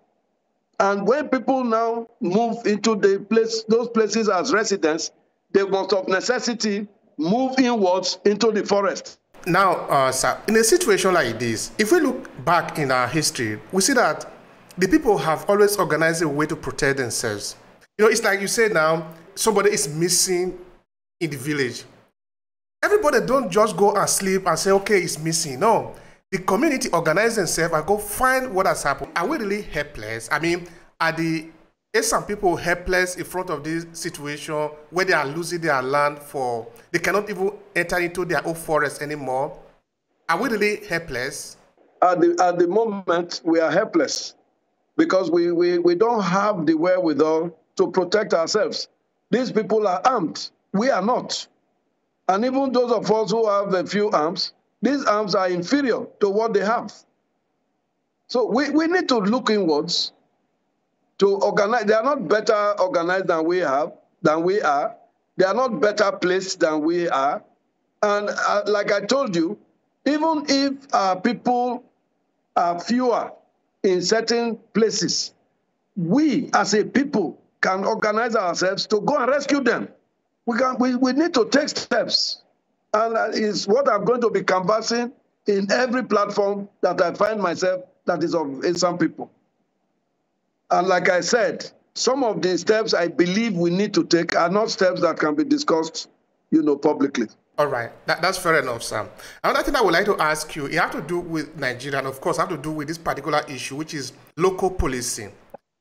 And when people now move into those places as residents, they must of necessity move inwards into the forest. Now, sir, in a situation like this, if we look back in our history, we see that the people have always organized a way to protect themselves. You know, it's like you say now, somebody is missing in the village. Everybody don't just go and sleep and say, okay, it's missing. No, the community organize themselves and go find what has happened. Are we really helpless? I mean, are the Esan people helpless in front of this situation where they are losing their land they cannot even enter into their own forest anymore? Are we really helpless? At the moment, we are helpless because we don't have the wherewithal to protect ourselves. These people are armed. We are not. And even those of us who have a few arms, these arms are inferior to what they have. So we need to look inwards to organize. They are not better organized than we are. They are not better placed than we are. And like I told you, even if our people are fewer in certain places, we as a people can organize ourselves to go and rescue them. We need to take steps. And that is what I'm going to be canvassing in every platform that I find myself that is of Esan people. And like I said, some of the steps I believe we need to take are not steps that can be discussed, publicly. All right, that's fair enough, Sam. Another thing I would like to ask you, it has to do with Nigeria, and of course, have to do with this particular issue, which is local policing.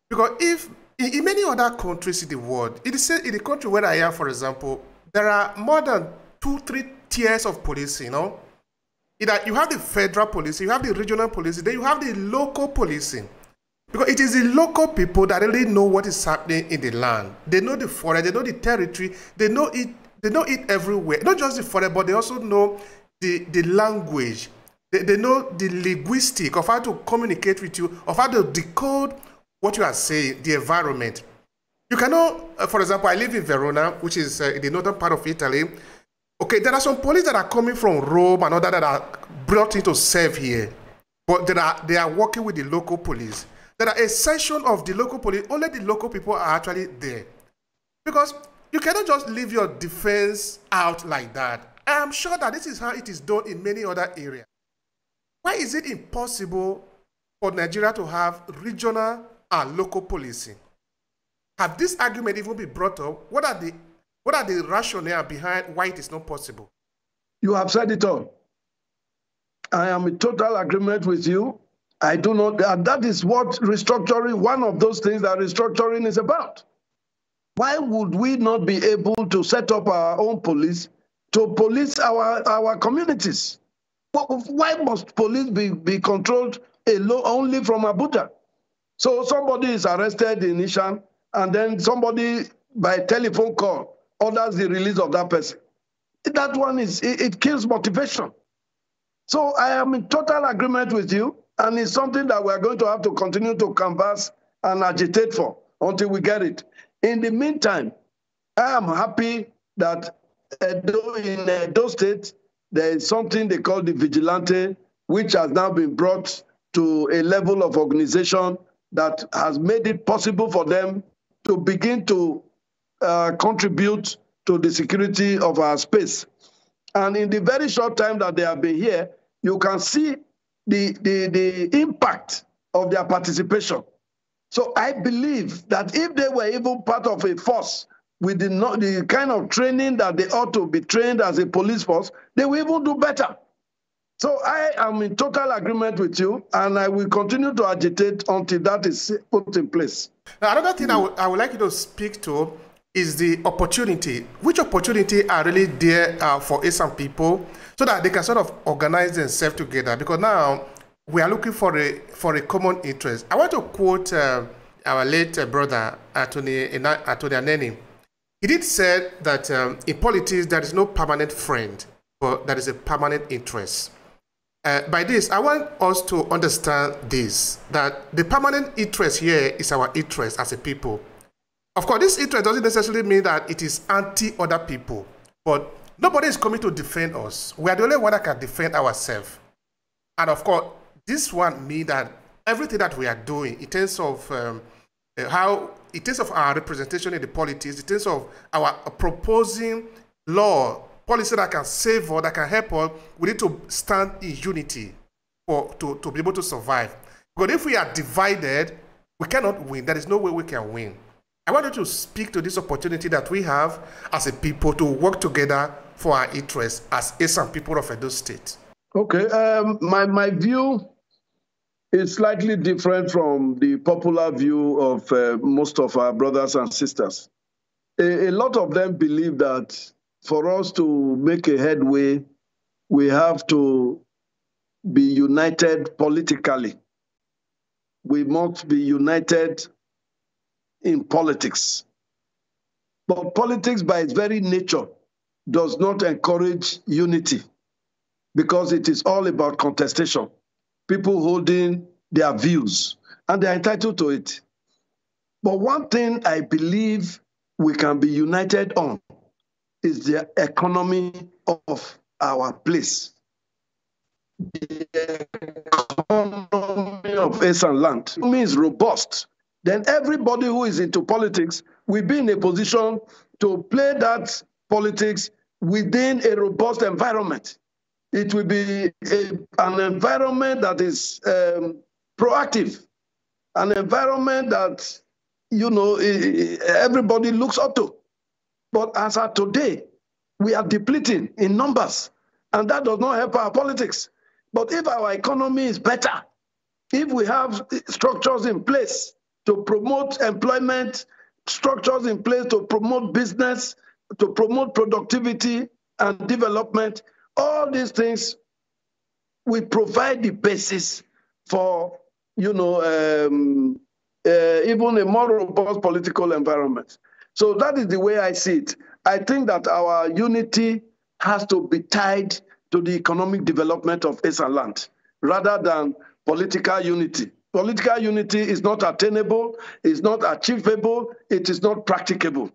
Because if in many other countries in the world, in the country where I am, for example, there are more than 2-3 tiers of policing, Either you have the federal policing, you have the regional policing, then you have the local policing. Because it is the local people that really know what is happening in the land. They know the forest, they know the territory, they know it everywhere. Not just the forest, but they also know the language. They know the linguistic of how to communicate with you, of how to decode what you are saying, the environment. You cannot, for example, I live in Verona, which is in the northern part of Italy. Okay, there are some police that are coming from Rome and other that are brought in to serve here. But they are working with the local police. There are a section of the local police, only the local people are actually there. Because you cannot just leave your defense out like that. I am sure that this is how it is done in many other areas. Why is it impossible for Nigeria to have regional and local policing? Have this argument even been brought up? What are the rationale behind why it is not possible? You have said it all. I am in total agreement with you. I do not, that is what restructuring, one of those things that restructuring is about. Why would we not be able to set up our own police to police our communities? Why must police be controlled only from Abuja? So somebody is arrested in Esan, and then somebody by telephone call orders the release of that person. That one it kills motivation. So I am in total agreement with you. And it's something that we're going to have to continue to canvass and agitate for until we get it. In the meantime, I am happy that in Edo State, there is something they call the vigilante, which has now been brought to a level of organization that has made it possible for them to begin to contribute to the security of our space. And in the very short time that they have been here, you can see the impact of their participation. So I believe that if they were even part of a force with the kind of training that they ought to be trained as a police force, they will even do better. So I am in total agreement with you, and I will continue to agitate until that is put in place. Now, another thing I would like you to speak to is the opportunity. Which opportunity are really there for Esan people so that they can sort of organize themselves together? Because now we are looking for a common interest. I want to quote our late brother, Anthony Aneni. He did say that in politics, there is no permanent friend, but there is a permanent interest. By this, I want us to understand this, that the permanent interest here is our interest as a people. Of course, this interest doesn't necessarily mean that it is anti-other people, but nobody is coming to defend us. We are the only one that can defend ourselves. And of course, this one means that everything that we are doing in terms of in terms of our representation in the politics, in terms of our proposing law, policy that can save us, that can help us, we need to stand in unity to be able to survive. But if we are divided, we cannot win. There is no way we can win. I want you to speak to this opportunity that we have as a people to work together for our interests as Esan people of Edo State. Okay, my view is slightly different from the popular view of most of our brothers and sisters. A lot of them believe that for us to make a headway, we have to be united politically. We must be united in politics. But politics by its very nature does not encourage unity because it is all about contestation. People holding their views, and they're entitled to it. But one thing I believe we can be united on is the economy of our place. The economy of Esanland means robust. Then everybody who is into politics will be in a position to play that politics within a robust environment. It will be an environment that is proactive, an environment that, everybody looks up to. But as of today, we are depleting in numbers, and that does not help our politics. But if our economy is better, if we have structures in place to promote employment, structures in place to promote business, to promote productivity and development, all these things will provide the basis for, even a more robust political environment. So that is the way I see it. I think that our unity has to be tied to the economic development of Esanland rather than political unity. Political unity is not attainable, is not achievable, it is not practicable.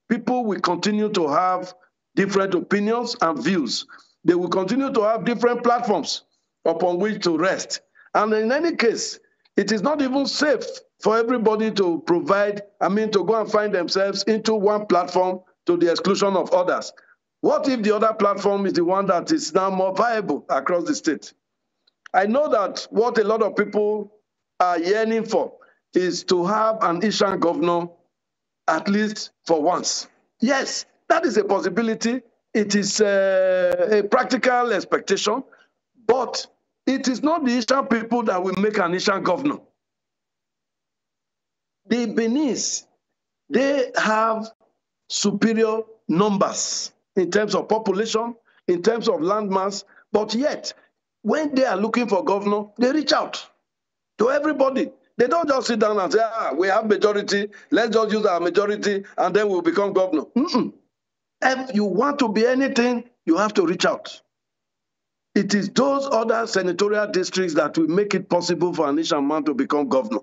People will continue to have different opinions and views. They will continue to have different platforms upon which to rest. And in any case, it is not even safe for everybody to to go and find themselves into one platform to the exclusion of others. What if the other platform is the one that is now more viable across the state? I know that what a lot of people are yearning for is to have an Esan governor at least for once. Yes, that is a possibility. It is a practical expectation, but it is not the Esan people that will make an Esan governor. The Beninese, they have superior numbers in terms of population, in terms of landmass, but yet, when they are looking for governor, they reach out to everybody. They don't just sit down and say, we have majority, let's just use our majority, and then we'll become governor. If you want to be anything, you have to reach out. It is those other senatorial districts that will make it possible for an Esan man to become governor.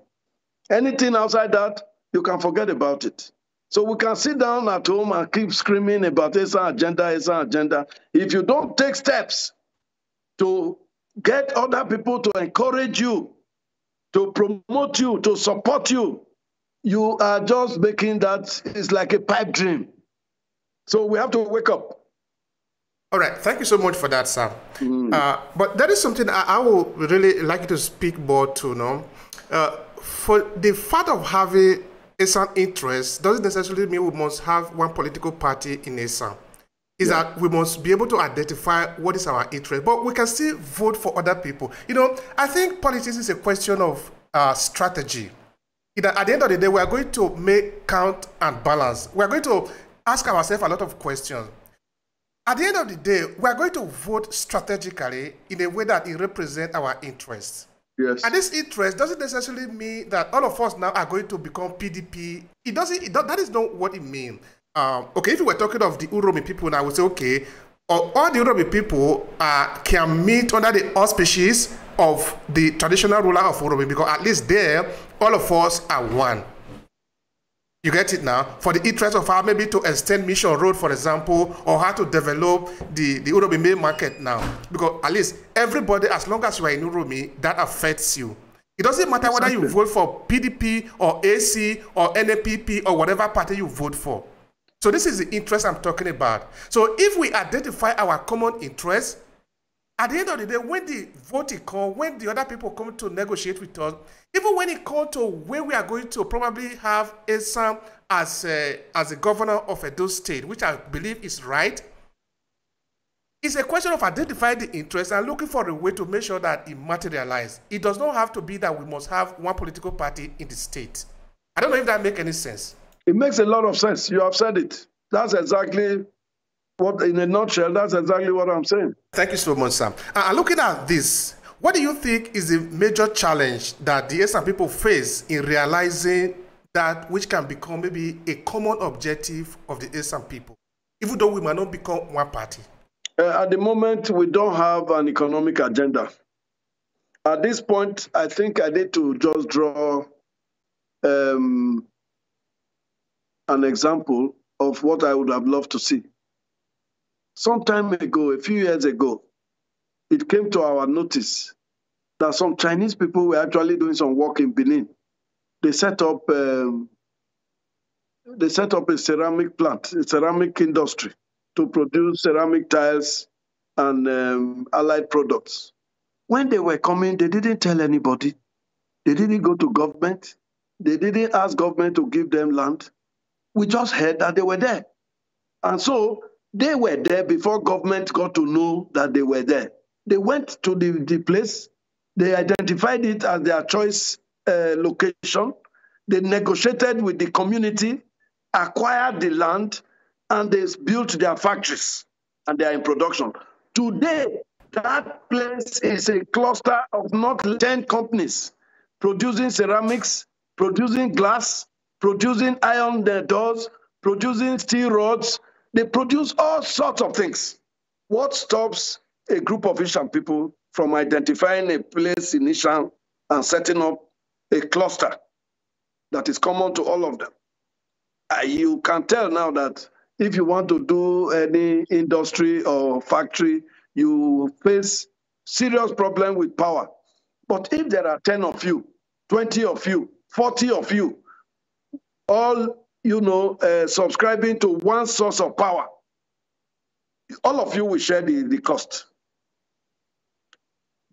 Anything outside that, you can forget about it. So we can sit down at home and keep screaming about Esan agenda, Esan agenda. If you don't take steps to get other people to encourage you, to promote you, to support you, you are just making that, it's like a pipe dream. So we have to wake up. All right, thank you so much for that, sir. But that is something I would really like you to speak more to, no? For the fact of having Esan interest doesn't necessarily mean we must have one political party in Esan. Is that we must be able to identify what is our interest, but we can still vote for other people. You know, I think politics is a question of strategy. At the end of the day, we are going to make count and balance. We are going to ask ourselves a lot of questions. At the end of the day, we are going to vote strategically in a way that it represents our interests. Yes. And this interest doesn't necessarily mean that all of us now are going to become PDP. That is not what it means. Okay, if we were talking of the Uromi people, I would say, okay, all the Uromi people can meet under the auspices of the traditional ruler of Uromi, because at least there, all of us are one. You get it now? For the interest of how maybe to extend Mission Road, for example, or how to develop the Uromi main market now. Because at least everybody, as long as you are in Uromi, that affects you. It doesn't matter whether you vote for PDP or AC or NPP or whatever party you vote for. So this is the interest I'm talking about. So if we identify our common interests, at the end of the day, when the vote is called, when the other people come to negotiate with us, even when it comes to where we are going to probably have Esan as a governor of Edo State, which I believe is right, it's a question of identifying the interest and looking for a way to make sure that it materializes. It does not have to be that we must have one political party in the state. I don't know if that makes any sense. It makes a lot of sense. You have said it. That's exactly what, in a nutshell, that's exactly what I'm saying. Thank you so much, Sam. Looking at this, what do you think is the major challenge that the Esan people face in realizing that which can become maybe a common objective of the Esan people, even though we might not become one party? At the moment, we don't have an economic agenda. At this point, I think I need to just draw an example of what I would have loved to see. Some time ago, a few years ago, it came to our notice that some Chinese people were actually doing some work in Benin. They set up a ceramic plant, a ceramic industry to produce ceramic tiles and allied products. When they were coming, they didn't tell anybody. They didn't go to government. They didn't ask government to give them land. We just heard that they were there. And so they were there before government got to know that they were there. They went to the place. They identified it as their choice location. They negotiated with the community, acquired the land, and they built their factories, and they are in production. Today, that place is a cluster of not 10 companies producing ceramics, producing glass, producing iron doors, producing steel rods. They produce all sorts of things. What stops a group of Esan people from identifying a place in Esan and setting up a cluster that is common to all of them? You can tell now that if you want to do any industry or factory, you face serious problem with power. But if there are 10 of you, 20 of you, 40 of you, all subscribing to one source of power, all of you will share the cost.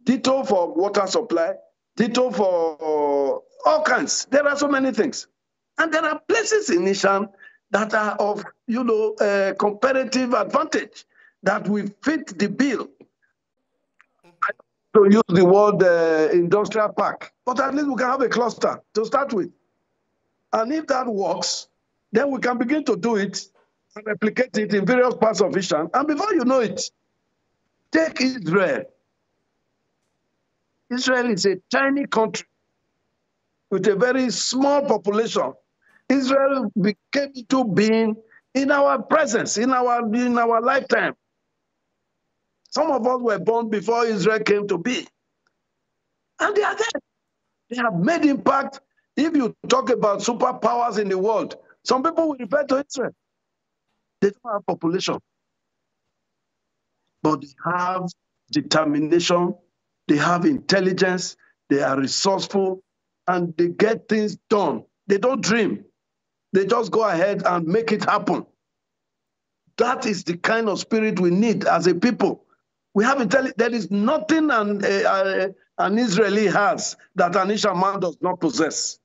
Ditto for water supply, ditto for all kinds. There are so many things. And there are places in Esan that are of, comparative advantage, that will fit the bill. To use the word industrial park, but at least we can have a cluster to start with. And if that works, then we can begin to do it and replicate it in various parts of Esan. And before you know it, take Israel. Israel is a tiny country with a very small population. Israel became into being in our presence, in our lifetime. Some of us were born before Israel came to be. And they are there. They have made impact. If you talk about superpowers in the world, some people will refer to Israel. They don't have population. But they have determination, they have intelligence, they are resourceful, and they get things done. They don't dream. They just go ahead and make it happen. That is the kind of spirit we need as a people. We have intelligence. There is nothing an Israeli has that an Esan man does not possess.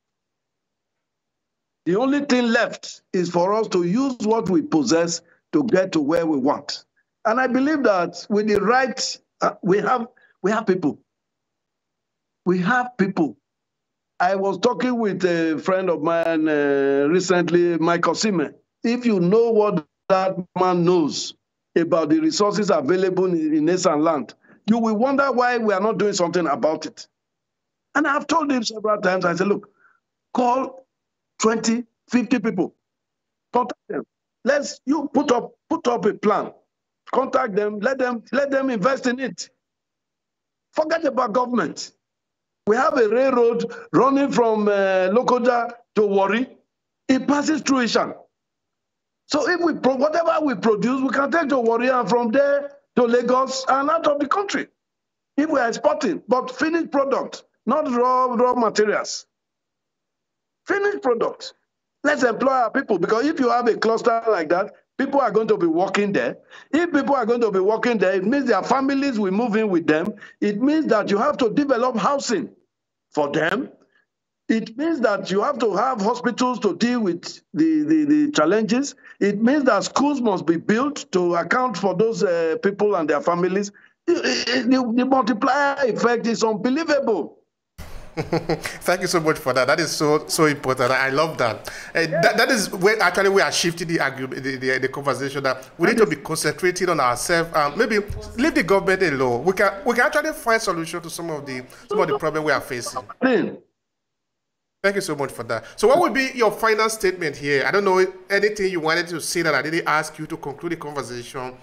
The only thing left is for us to use what we possess to get to where we want. And I believe that with the right, we have people. We have people. I was talking with a friend of mine recently, Michael Sime. If you know what that man knows about the resources available in Esanland, you will wonder why we are not doing something about it. And I've told him several times, I said, look, call 20, 50 people. Contact them. You put up a plan. Contact them, let them invest in it. Forget about government. We have a railroad running from Lokoja to Warri. It passes through Esan. So if whatever we produce, we can take to Warri and from there to Lagos and out of the country. If we are exporting, but finished product, not raw materials. Finished product. Let's employ our people, because if you have a cluster like that, people are going to be working there. If people are going to be working there, it means their families will move in with them. It means that you have to develop housing for them. It means that you have to have hospitals to deal with the challenges. It means that schools must be built to account for those people and their families. The multiplier effect is unbelievable. Thank you so much for that. That is so important. I love that. That is where actually we are shifting the argument, the conversation, that we need to be concentrating on ourselves. Maybe leave the government alone. We can actually find solutions to some of the problems we are facing. Thank you so much for that. So what would be your final statement here? I don't know anything you wanted to say that I didn't ask you to conclude the conversation.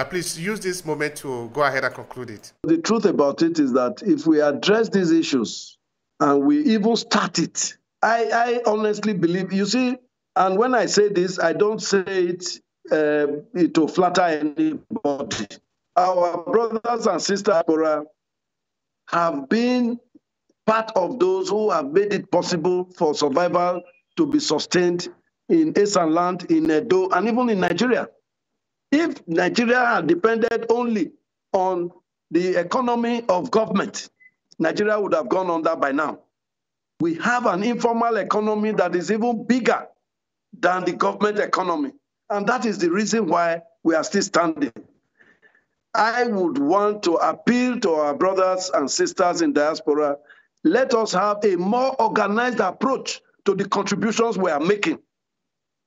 Please use this moment to go ahead and conclude it. The truth about it is that if we address these issues and we even start it, I honestly believe, you see, and when I say this, I don't say it to flatter anybody. Our brothers and sisters Diaspora have been part of those who have made it possible for survival to be sustained in Esanland, in Edo, and even in Nigeria. If Nigeria had depended only on the economy of government, Nigeria would have gone under by now. We have an informal economy that is even bigger than the government economy. And that is the reason why we are still standing. I would want to appeal to our brothers and sisters in diaspora. Let us have a more organized approach to the contributions we are making.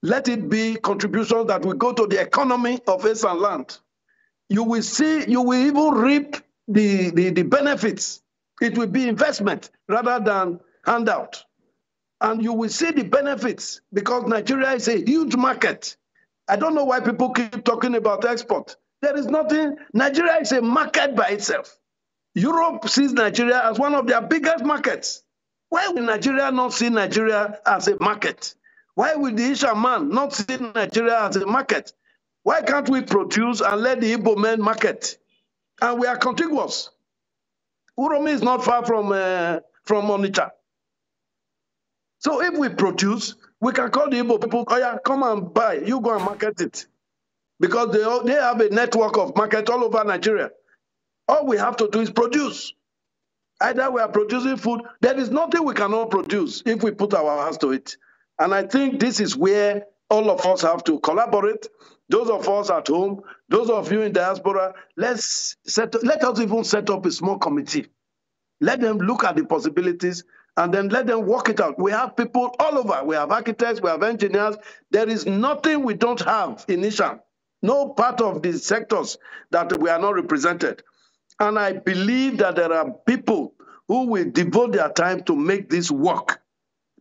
Let it be contributions that will go to the economy of Esanland. You will see, you will even reap the benefits. It will be investment rather than handout. And you will see the benefits because Nigeria is a huge market. I don't know why people keep talking about export. There is nothing. Nigeria is a market by itself. Europe sees Nigeria as one of their biggest markets. Why will Nigeria not see Nigeria as a market? Why will the Esan man not see Nigeria as a market? Why can't we produce and let the Igbo men market? And we are contiguous. Uromi is not far from Onitsha. So if we produce, we can call the Igbo people, oh yeah, come and buy, you go and market it. Because they have a network of markets all over Nigeria. All we have to do is produce. Either we are producing food, there is nothing we cannot produce if we put our hands to it. And I think this is where all of us have to collaborate. Those of us at home, those of you in diaspora, let us even set up a small committee. Let them look at the possibilities and then let them work it out. We have people all over. We have architects, we have engineers. There is nothing we don't have in Esan. No part of the sectors that we are not represented. And I believe that there are people who will devote their time to make this work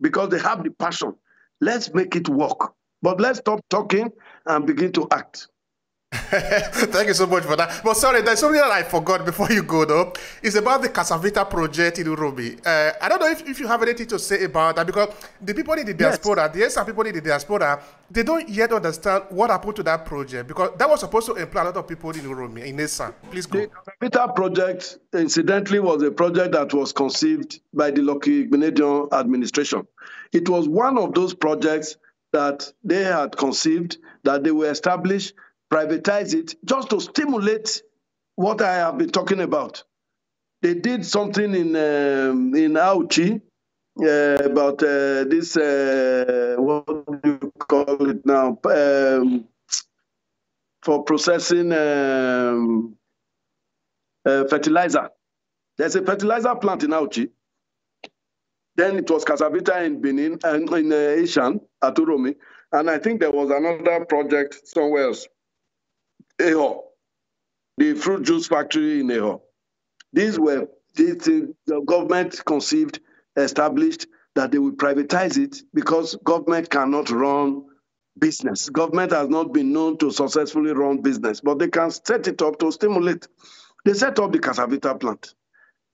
because they have the passion. Let's make it work. But let's stop talking and begin to act. Thank you so much for that. But sorry, there's something that I forgot before you go, though. It's about the Casavita project in Uromi. I don't know if you have anything to say about that, because the people in the diaspora, the Esan people in the diaspora, they don't yet understand what happened to that project, because that was supposed to employ a lot of people in Uromi, in Esan. Please go. The Casavita project, incidentally, was a project that was conceived by the Lucky Gbenedion administration. It was one of those projects that they had conceived, that they will establish, privatize it, just to stimulate what I have been talking about. They did something in Auchi about this, what do you call it now, for processing fertilizer. There's a fertilizer plant in Auchi. Then it was Casavita in Benin and in Esan at Uromi. And I think there was another project somewhere else. Eho, the fruit juice factory in Eho. These were the government conceived, established that they would privatize it because government cannot run business. Government has not been known to successfully run business, but they can set it up to stimulate. They set up the Casavita plant.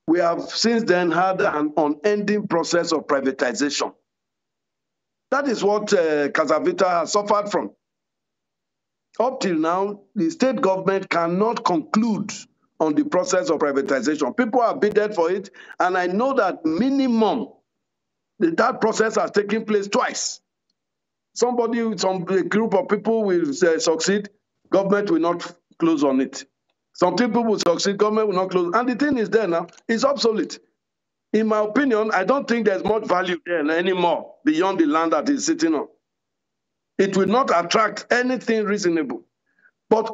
We have since then had an unending process of privatization. That is what Casavita has suffered from. Up till now, the state government cannot conclude on the process of privatization. People have bidded for it, and I know that minimum, that process has taken place twice. Some group of people will succeed, government will not close on it. Some people will succeed, government will not close. And the thing is there now, it's obsolete. In my opinion, I don't think there's much value there anymore beyond the land that it's sitting on. It will not attract anything reasonable. But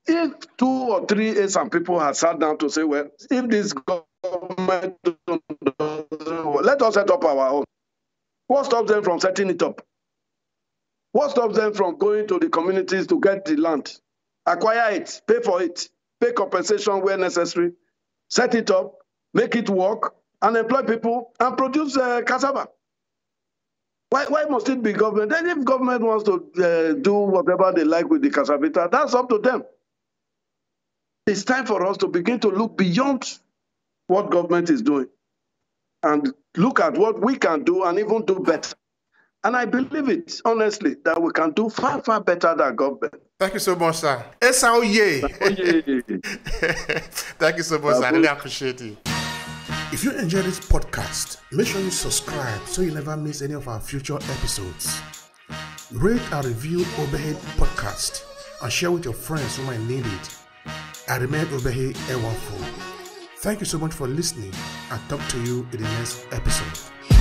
if 2 or 3 Esan people had sat down to say, well, if this government doesn't, let us set up our own. What stops them from setting it up? What stops them from going to the communities to get the land, acquire it, pay for it, pay compensation where necessary, set it up, make it work, and employ people and produce cassava? Why must it be government? Then if government wants to do whatever they like with the Casavita, that's up to them. It's time for us to begin to look beyond what government is doing and look at what we can do and even do better. And I believe it, honestly, that we can do far, far better than government. Thank you so much, sir. Anselm Ojezua. Thank you so much, sir. I really appreciate it. If you enjoy this podcast, make sure you subscribe so you never miss any of our future episodes. Rate and review Obehi Podcast and share with your friends who might need it. I remain Obehi Ewafo. Thank you so much for listening, and talk to you in the next episode.